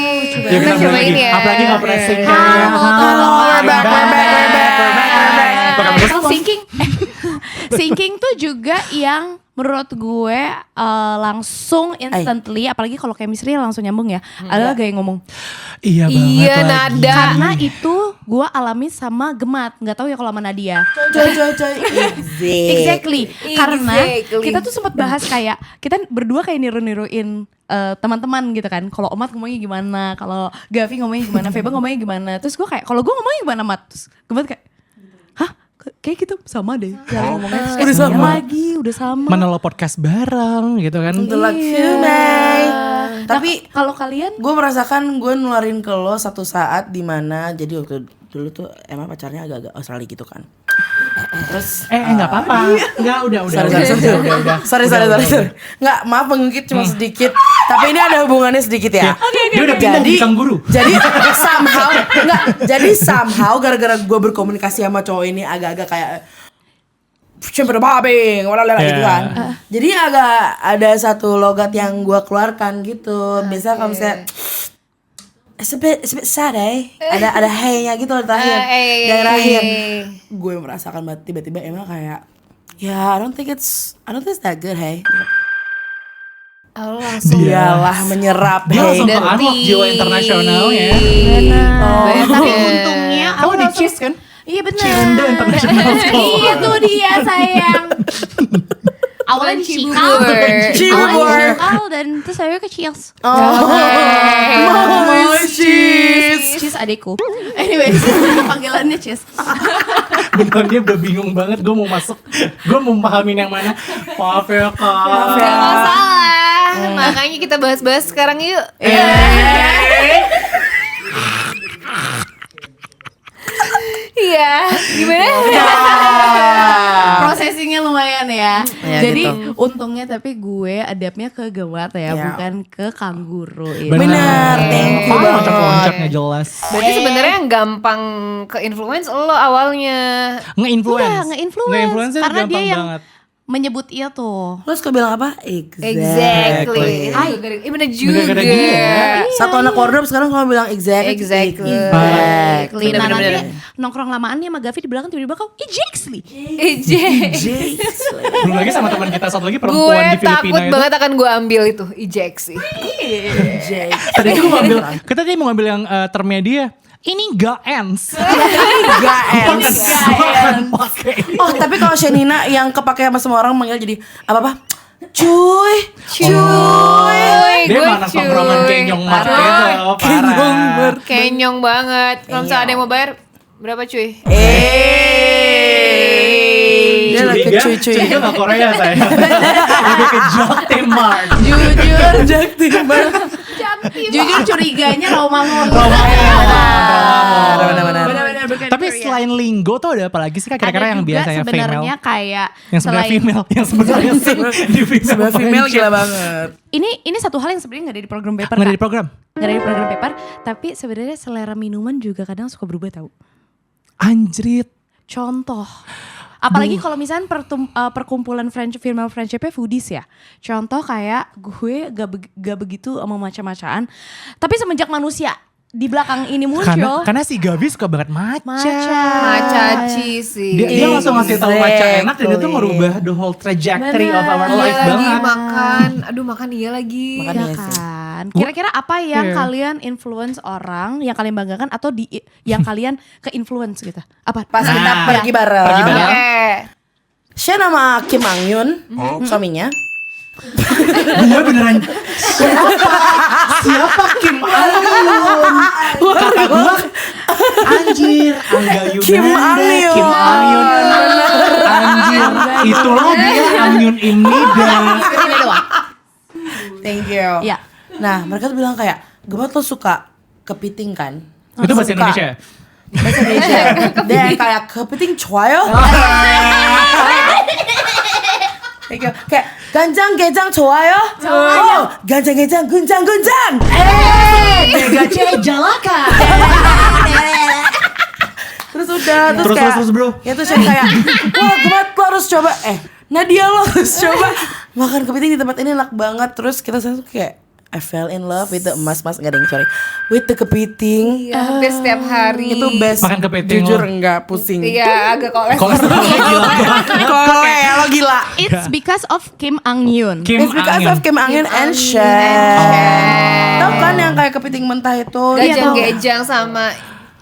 Ya kita Coba lagi. ini ya. Apalagi gak pernah sinking. Halo, we're back, we're back, we're back, we're back, we're back. Sinking, sinking tuh juga yang menurut gue langsung instantly, apalagi kalau chemistry langsung nyambung ya, adalah gaya ngomong. Iya banget Iya lagi. nada. Karena itu gue alami sama Gemat, nggak tahu ya kalau sama Nadia. Coy. Exactly. Karena Exactly. kita tuh sempat bahas kayak kita berdua kayak niru-niruin teman-teman gitu kan. Kalau Omat ngomongnya gimana, kalau Gavi ngomongnya gimana, Feba ngomongnya gimana. Terus gue kayak kalau gue ngomongnya gimana Mat? Terus Gemat kayak, hah? Kayak gitu sama deh cara ngomongnya. Terus kayak, Udah sama. "Iya lagi, udah sama. Mana lo podcast bareng gitu kan. Tapi Kalau kalian gue merasakan gue nularin ke lo satu saat di mana jadi waktu dulu tuh emang pacarnya agak-agak Australia gitu kan. Terus Enggak apa-apa. Enggak, udah. Sorry. Nggak, maaf mengungkit cuma sedikit. Tapi ini ada hubungannya sedikit ya. Dia udah pindah jadi kanguru. Jadi somehow gara-gara gue berkomunikasi sama cowok ini agak-agak kayak Cemper babing, walala gitu kan. Jadi agak ada satu logat yang gue keluarkan gitu. Biasa kalau misalnya it's a bit sad Ada hey-nya gitu di terakhir. Yang terakhir. Gue merasakan banget tiba-tiba emang kayak I don't think it's that good hey. Dialah menyerap Dia langsung ke hate. unlock jiwa internasional ya. Benar. Tapi untungnya Kamu aku di langsung- Cheese kan? Iya benar. Cirende International School. Itu dia sayang. Awalnya di Cikal, Cibubur. dan terus saya ke Cheers. Cheese. Cheers adekku. Anyways, panggilannya Cheers. Beneran dia udah bingung banget gue mau masuk. Gue mau pahamiin yang mana. Maaf ya Kak. Gak masalah. Makanya kita bahas-bahas sekarang yuk. Iya, gimana? Prosesingnya lumayan ya. Ya, Jadi gitu. untungnya tapi gue adapnya ke Gewat ya, Ya. bukan ke Kanguru. Benar, thank you banget. Loncat-loncat nggak jelas. Berarti sebenarnya yang gampang ke influence lo awalnya. Nge-influence. Iya, nge-influence. Nge-influence Karena gampang dia yang banget. menyebut iya tuh. Lo suka bilang apa? Exactly. Bener juga. Gara-gara dia. Satu anak wardrobe sekarang kalau bilang exactly. Exactly. Exactly. Nah Bener-bener. nanti nongkrong lamaan nih sama Gavi di belakang tiba-tiba kau exactly. Belum lagi sama teman kita satu lagi Gue perempuan di Filipina takut itu. banget akan gue ambil itu eject sih. Tadi aku mau ambil, kita tadi mau ngambil yang termnya dia. Ini gak ends. Gak ends. Akan pakai. Oh tapi kalau Shenina yang kepake sama semua orang manggil jadi apa-apa? Cuy. Dia mana tongkrongan kenyong mart gitu, parah. Kenyong banget. Kalau misalnya ada yang mau bayar, berapa cuy? Dia lagi cuy-cuy. Curiga gak Korea saya. Lebih ke Jaktim Mart. Jujur, Jaktimbar. jujur curiganya Rawamangun. Benar-benar. Benar-benar bukan Tapi Korea. selain linggo tuh ada apa lagi sih Kak kira-kira Ada yang juga biasanya sebenarnya female? kayak Yang sebenarnya selain female, yang sebenarnya di Sebelah female friendship. gila banget. ini satu hal yang sebenarnya nggak ada di program paper. Nggak ada di Kak. program? Nggak ada di program paper, tapi sebenarnya selera minuman juga kadang suka berubah tahu. Anjrit. Contoh, apalagi kalau misalnya perkumpulan female friendship-nya foodies ya. Contoh kayak gue gak begitu sama macam-macaan, tapi semenjak manusia di belakang ini muncul. Karena si Gavi suka banget matcha. Macaci sih. Dia langsung ngasih tahu matcha enak dan itu Exactly. merubah the whole trajectory Bener. of our Iya life lagi banget. makan. Aduh makan iya lagi. Makan Ya iya sih. kan. Kira-kira apa yang Iya. kalian influence orang, yang kalian banggakan atau yang kalian ke influence gitu? Apa? Pas kita Nah. pergi bareng. Pergi bareng. Shen sama Kim Ang Yun, suaminya. Dia beneran siapa Kim Ang-yun? Kata gue anjir Angga Kim Yunanda Ang-yun. Kim Ang-yun anjir itulah dia Ang-yun ini dan Thank you. Ya. Nah mereka tuh bilang kayak, Gebat lo suka kepiting kan? itu bahasa Suka. Indonesia ya? Bahasa Indonesia. Dia kayak kepiting 좋아요. Kayak 간장 게장 좋아요? Oh, 간장 게장 gunjang gunjang. Gajah jalaka. Terus udah Terus, kayak terus, bro. Ya terus yang kayak wah Gebat lo harus coba Nadia lo harus coba makan kepiting di tempat ini enak banget. Terus kita tuh kayak I fell in love with the emas-emas gak ada yang sorry with the kepiting. Iya, hampir setiap hari. Itu best. Makan kepiting Jujur lo. enggak pusing. Iya, agak kolesterol. Kolesterolnya gila banget. Lo gila. It's because of Kim Ang Yun. Kim It's because Ang-yun. of Kim Ang Yun and Shen. Tau kan yang kayak kepiting mentah itu? Gajang-gajang sama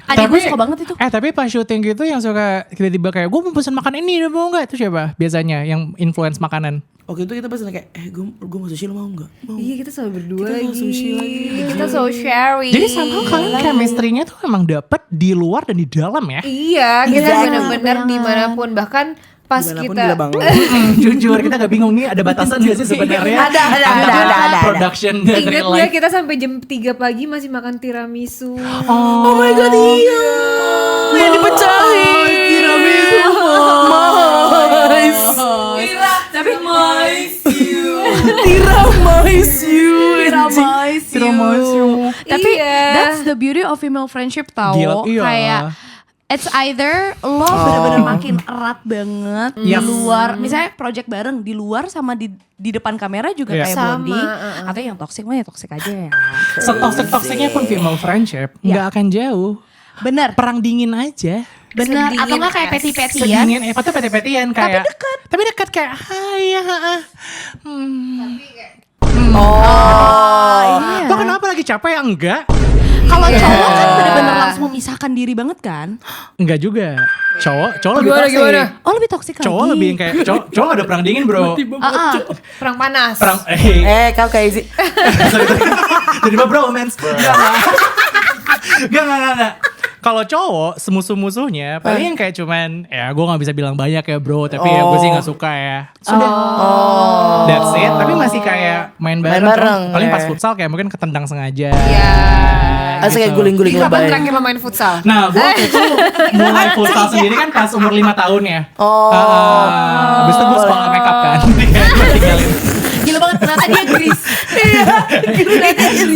Adik gue suka banget itu. Tapi pas syuting gitu yang suka tiba-tiba kayak gue mau pesan makan ini mau nggak itu siapa biasanya yang influence makanan? Waktu itu kita pesen kayak gue mau sushi lo mau nggak? Mau. Iya kita selalu berdua Kita mau lagi. sushi lagi. Kita so sharing. Jadi somehow kalian chemistry-nya tuh emang dapet di luar dan di dalam ya? Iya, kita Exactly. benar-benar dimanapun bahkan pas Dimanapun kita gila banget. Jujur kita gak bingung nih ada batasan gak sih sebenarnya? Ada. Production dari ingat live. kita sampai jam 3 pagi masih makan tiramisu. Oh my god iya. Yang dipecahin. Tiramisu. Tiramisu. Tapi Iya. that's the beauty of female friendship tau. Gila, iya. Kayak it's either lo bener-bener makin erat banget di Yes. luar, misalnya project bareng di luar sama di depan kamera juga Iya. kayak Sama, bonding, atau yang toxic mah ya toxic aja ya. Setoxic-toksiknya pun female friendship nggak akan jauh. Bener, Perang dingin aja. bener. Sedingin Atau nggak kayak es. peti-petian. Sedingin atau peti-petian kayak. Tapi dekat kayak hai ya. Iya. Lo kenapa lagi capek ya? Enggak. Kalau cowok kan bener-bener langsung memisahkan diri banget kan? Enggak juga. Cowok lebih toxic. Gimana? Oh lebih toksik lagi. Cowok lebih yang kayak cowok ada perang dingin, bro. Perang panas. Kau kayak sih. Jadi bromance. Enggak. Kalau cowok semusuh-musuhnya paling kayak cuman ya gue gak bisa bilang banyak ya bro, tapi ya gue sih gak suka ya. Sudah. That's it. Tapi masih kayak main bareng. bareng, Paling ya. pas futsal kayak mungkin ketendang sengaja. Iya. Asal kayak guling-guling Kapan ngebayin. terakhir lo main futsal? Nah gue waktu itu mulai futsal sendiri kan pas umur 5 tahun ya. Habis itu gue sekolah makeup kan. Gue tinggalin. Gila banget ternyata dia Grease.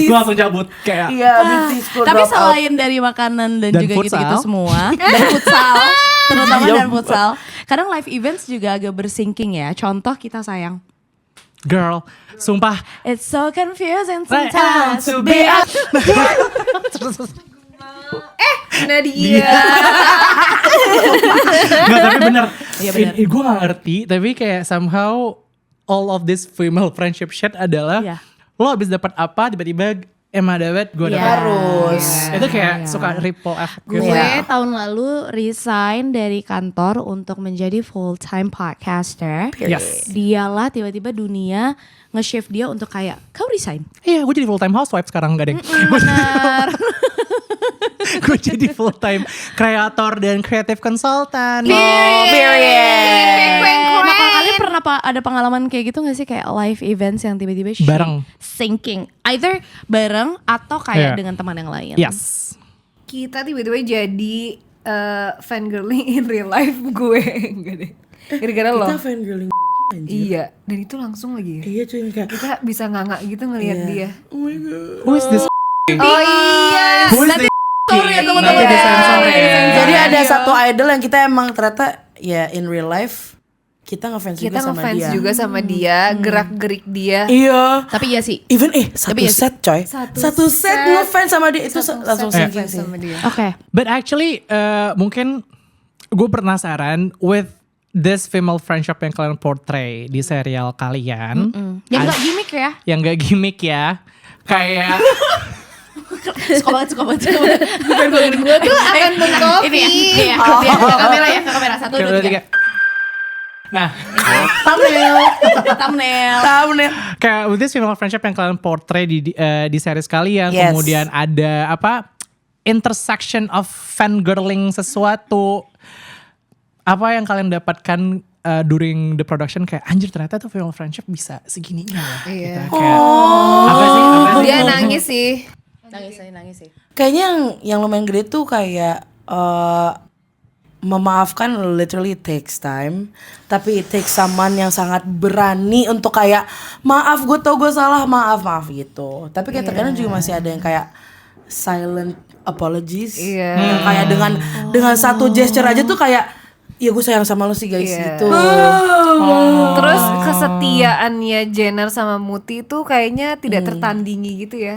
Gue langsung cabut kayak. Iya, beauty school Tapi drop out. selain dari makanan dan juga futsal. gitu-gitu semua, dan futsal, terutama dan futsal. Kadang live events juga agak bersinking ya. Contoh kita sayang. Girl, sumpah. It's so confusing Right, sometimes to to be be up. Nadia. Nggak, tapi bener. Iya, bener. Gue gak ngerti, tapi kayak somehow all of this female friendship shit adalah Iya. lo habis dapat apa tiba-tiba Emma dapat, gue Iya. dapat. Harus. Itu kayak suka ripple effect gitu. Gue Iya. tahun lalu resign dari kantor untuk menjadi full time podcaster. Yes. Dialah tiba-tiba dunia nge-shift dia untuk kayak kau resign. Iya, gue jadi full time housewife sekarang enggak deh. Benar. Gue jadi full time kreator dan creative consultant. Nah kalau kalian pernah ada pengalaman kayak gitu gak sih kayak live events yang tiba-tiba Bareng. sinking, either bareng atau kayak Iya. dengan teman yang lain? Yes. Kita tiba-tiba jadi fangirling in real life gue. Enggak deh. Gara-gara lo. Kita fangirling Iya, dan itu langsung lagi. Iya cuy kayak Kita bisa nganga gitu ngelihat dia. oh my god. Who is this? Oh iya. Who is this? Sorry ya teman-teman. Nanti disensor ya. Jadi ada satu idol yang kita emang ternyata ya in real life kita ngefans Kita juga sama ngefans dia. juga sama dia, gerak-gerik dia. Iya. Tapi iya sih. Even satu Tapi ya set coy. Satu set ngefans sama dia itu langsung sinking sih. sama dia. Oke. But actually mungkin gue penasaran with this female friendship yang kalian portray di serial kalian. Yang gak gimmick ya. Yang gak gimmick ya. Kayak Suka banget. Gue tuh akan mengcopy. Ini ya. Iya. Ke kamera ya. Ke kamera. 1, 2, 3. Nah, Thumbnail. kayak with this female friendship yang kalian portray di series kalian, Yes. kemudian ada apa intersection of fangirling sesuatu. Apa yang kalian dapatkan during the production kayak anjir ternyata tuh female friendship bisa segininya ya. Iya. Gitu. Kayak, apa sih? Dia nangis sih. Nangis sih. Kayaknya yang lumayan gede tuh kayak memaafkan literally takes time, tapi it takes someone yang sangat berani untuk kayak maaf gue tau gue salah, maaf gitu. Tapi kayak terkadang juga masih ada yang kayak silent apologies, Iya. yang kayak dengan satu gesture aja tuh kayak ya gue sayang sama lo sih guys Iya. gitu. Terus kesetiaannya Jenner sama Muti tuh kayaknya tidak tertandingi gitu ya.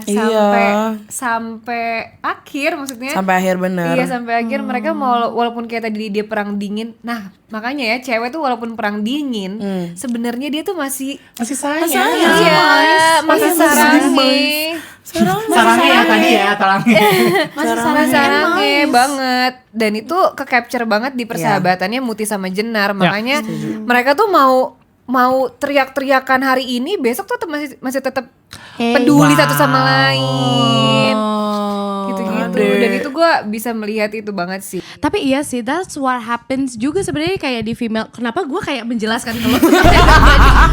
Sampai akhir maksudnya. Sampai akhir bener. Iya sampai akhir mereka mau walaupun kayak tadi dia perang dingin. Nah makanya ya cewek tuh walaupun perang dingin sebenarnya dia tuh masih sayang. iya masih sarangi. Sarangnya yang tadi ya, tarangnya. Masih sarangi banget. Dan itu ke capture banget di persahabatannya Muti sama Jenar. Makanya mereka tuh mau teriak-teriakan hari ini, besok tuh masih tetap peduli satu sama lain. Gitu-gitu. Dan itu gue bisa melihat itu banget sih. Tapi iya sih, that's what happens juga sebenarnya kayak di female. Kenapa gue kayak menjelaskan kalau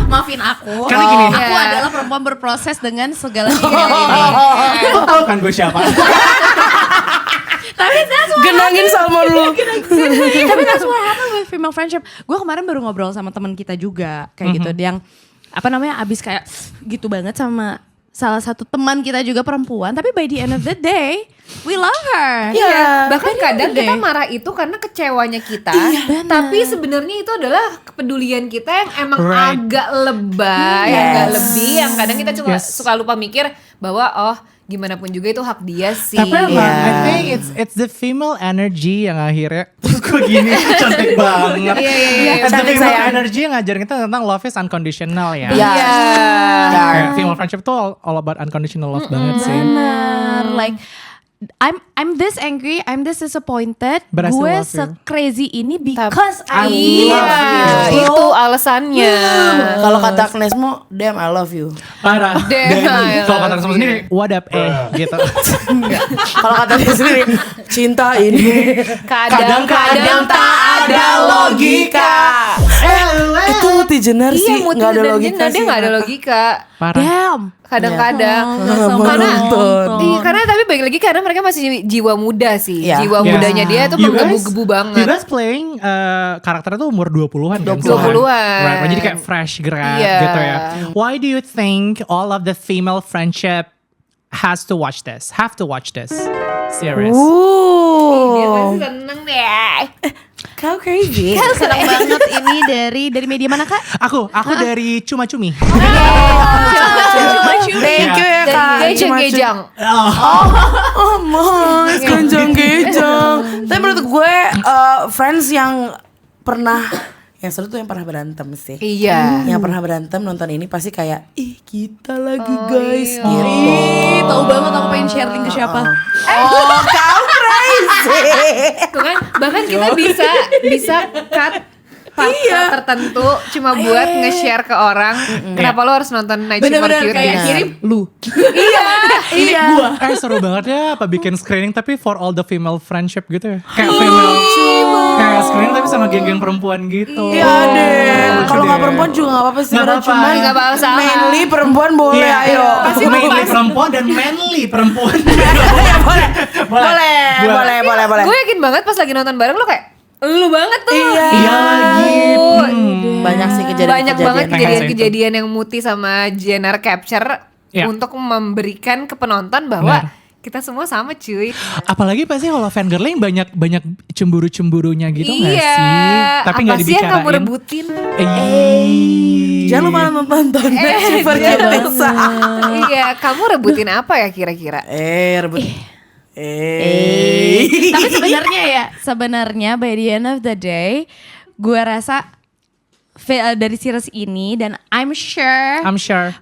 maafin aku. Karena gini. Aku Iya. adalah perempuan berproses dengan segala female ini. Lo tau kan gue siapa? Tapi that's what Genangin salmon lu. Tapi that's what happened with female friendship. Gue kemarin baru ngobrol sama teman kita juga kayak gitu, yang apa namanya abis kayak gitu banget sama salah satu teman kita juga perempuan. Tapi by the end of the day, we love her. Iya. Bahkan By the end kadang of the kita day. marah itu karena kecewanya kita, benar. tapi sebenarnya itu adalah kepedulian kita yang emang Right. agak lebay, agak lebih, yang kadang kita suka lupa mikir bahwa gimana pun juga itu hak dia sih. Tapi emang I think it's the female energy yang akhirnya terus gue gini cantik banget. Iya. It's the Cantik, female sayang. energy yang ngajarin kita tentang love is unconditional ya. Iya. Kayak female friendship tuh all about unconditional love banget sih. Benar, like I'm this angry, I'm this disappointed. But I still Gue love you. se-crazy ini because I Iya, love you. itu alasannya. Kalau kata Agnesmo, damn I love you. Parah. Damn, I Kalau kata love semua you. sendiri, what up gitu. Kalau kata dia sendiri, cinta ini Kadang-kadang tak ada logika. Itu Tijenar Iya, sih Muti nggak ada dan logika Jena, dia sih. nggak ada logika. Parah. Damn. Kadang-kadang. Karena Iya, karena tapi balik lagi karena mereka masih jiwa muda sih. Iya. Jiwa Iya. mudanya dia tuh You guys- menggebu-gebu You banget. guys playing karakternya tuh umur 20-an kan? 20-an. Right, jadi kayak fresh grad Iya. gitu ya. Why do you think all of the female friendship have to watch this series? Dia pasti seneng deh. Kau crazy. Senang banget ini dari media mana Kak? Aku dari Cuma Cumi. Thank you ya kak. Gejang-gejang. Oh mas, genjang-genjang. Tapi menurut gue friends yang seru tuh yang pernah berantem sih. Iya. Yang pernah berantem nonton ini pasti kayak ih kita lagi guys iya. gitu. Ih, tahu banget aku pengen share link ke siapa. Oh kau crazy. Tuh kan, bahkan kita bisa cut part tertentu cuma buat nge-share ke orang. Kenapa lo harus nonton Night Shift for Bener-bener Cuties? kayak kirim lu. Iya. Seru banget ya apa bikin screening tapi for all the female friendship gitu ya. Kayak screening tapi sama geng-geng perempuan gitu. Iya deh. Lucu Kalau nggak deh. perempuan juga nggak apa-apa sih. Nggak Padahal apa-apa. Cuma Nggak masalah. mainly perempuan boleh Iya, ayo. mainly perempuan dan manly perempuan. Boleh. Gue yakin banget pas lagi nonton bareng lo kayak lu banget tuh. Iya. Iya lagi. Banyak sih Banyak banget Kejadian. kejadian-kejadian yang Muti sama Jenner capture Iya. untuk memberikan ke penonton bahwa Benar. kita semua sama cuy. Apalagi pasti kalau fangirling banyak cemburu-cemburunya gitu nggak Iya. sih? Tapi nggak Apa sih yang dibicarain. kamu rebutin? Jangan lupa nonton Night Shift for Cuties. Iya, kamu rebutin apa ya kira-kira? Rebut. Tapi sebenarnya by the end of the day, gue rasa dari series ini dan I'm sure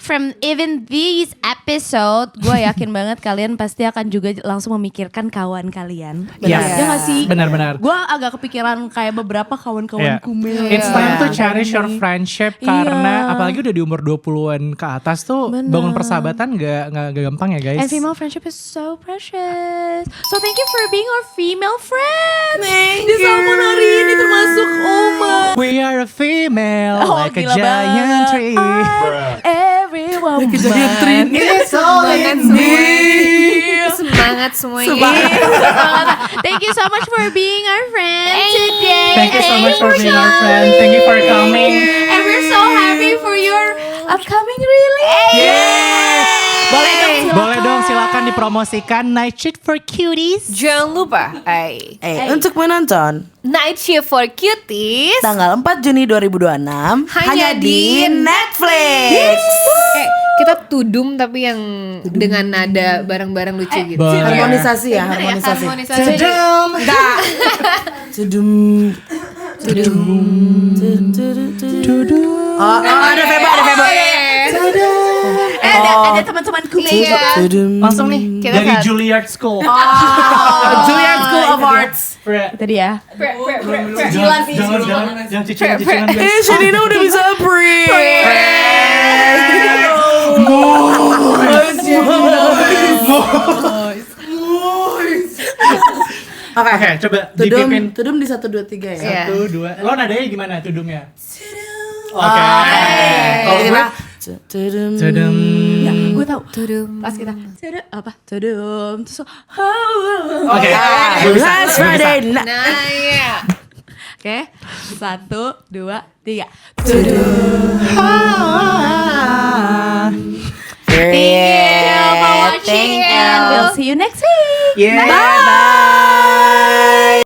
from even these episode, gue yakin banget kalian pasti akan juga langsung memikirkan kawan kalian. Yes. Ya nggak sih? Benar-benar. Gue agak kepikiran kayak beberapa kawan-kawanku. It's time to cherish your friendship karena apalagi udah di umur 20-an ke atas tuh bangun persahabatan gak gampang ya guys. And female friendship is so precious. So thank you for being our female friend. Di Salmon hari ini termasuk Oma. We are a female like a gila giant banget. tree. Everyone It's all in me. Semangat semuanya. Thank you so much for being our friend today. Thank you so much for being our friend. Thank you for coming. And we're so happy for your upcoming release. Boleh dong silakan dipromosikan Night Shift for Cuties. Jangan lupa, Untuk menonton Night Shift for Cuties tanggal 4 Juni 2026 hanya di Netflix. kita tudum tapi yang dengan nada bareng-bareng lucu gitu. Boleh. Harmonisasi ya, harmonisasi. Sedem. Cedum. Oh, ada Feba. Ada teman-temanku. Langsung nih Kita dari saat- Juilliard School. Juilliard School of Arts. Itu dia. Jangan cicilan guys. Shanina udah bisa pray. Oke, coba dipipin. Tudum di 1, 2, 3 ya. Iya. 1, 2. Lo nadanya gimana tudumnya? Oke. Kalau gue Tudum. sedem. Gue tahu. Tudum. Pas kita tudum terus Oke. Gue bisa. Last Friday night. Nah, iya. Oke, 1, 2, 3. Thank Thank you for watching and we'll see you next week. Yeah. Bye.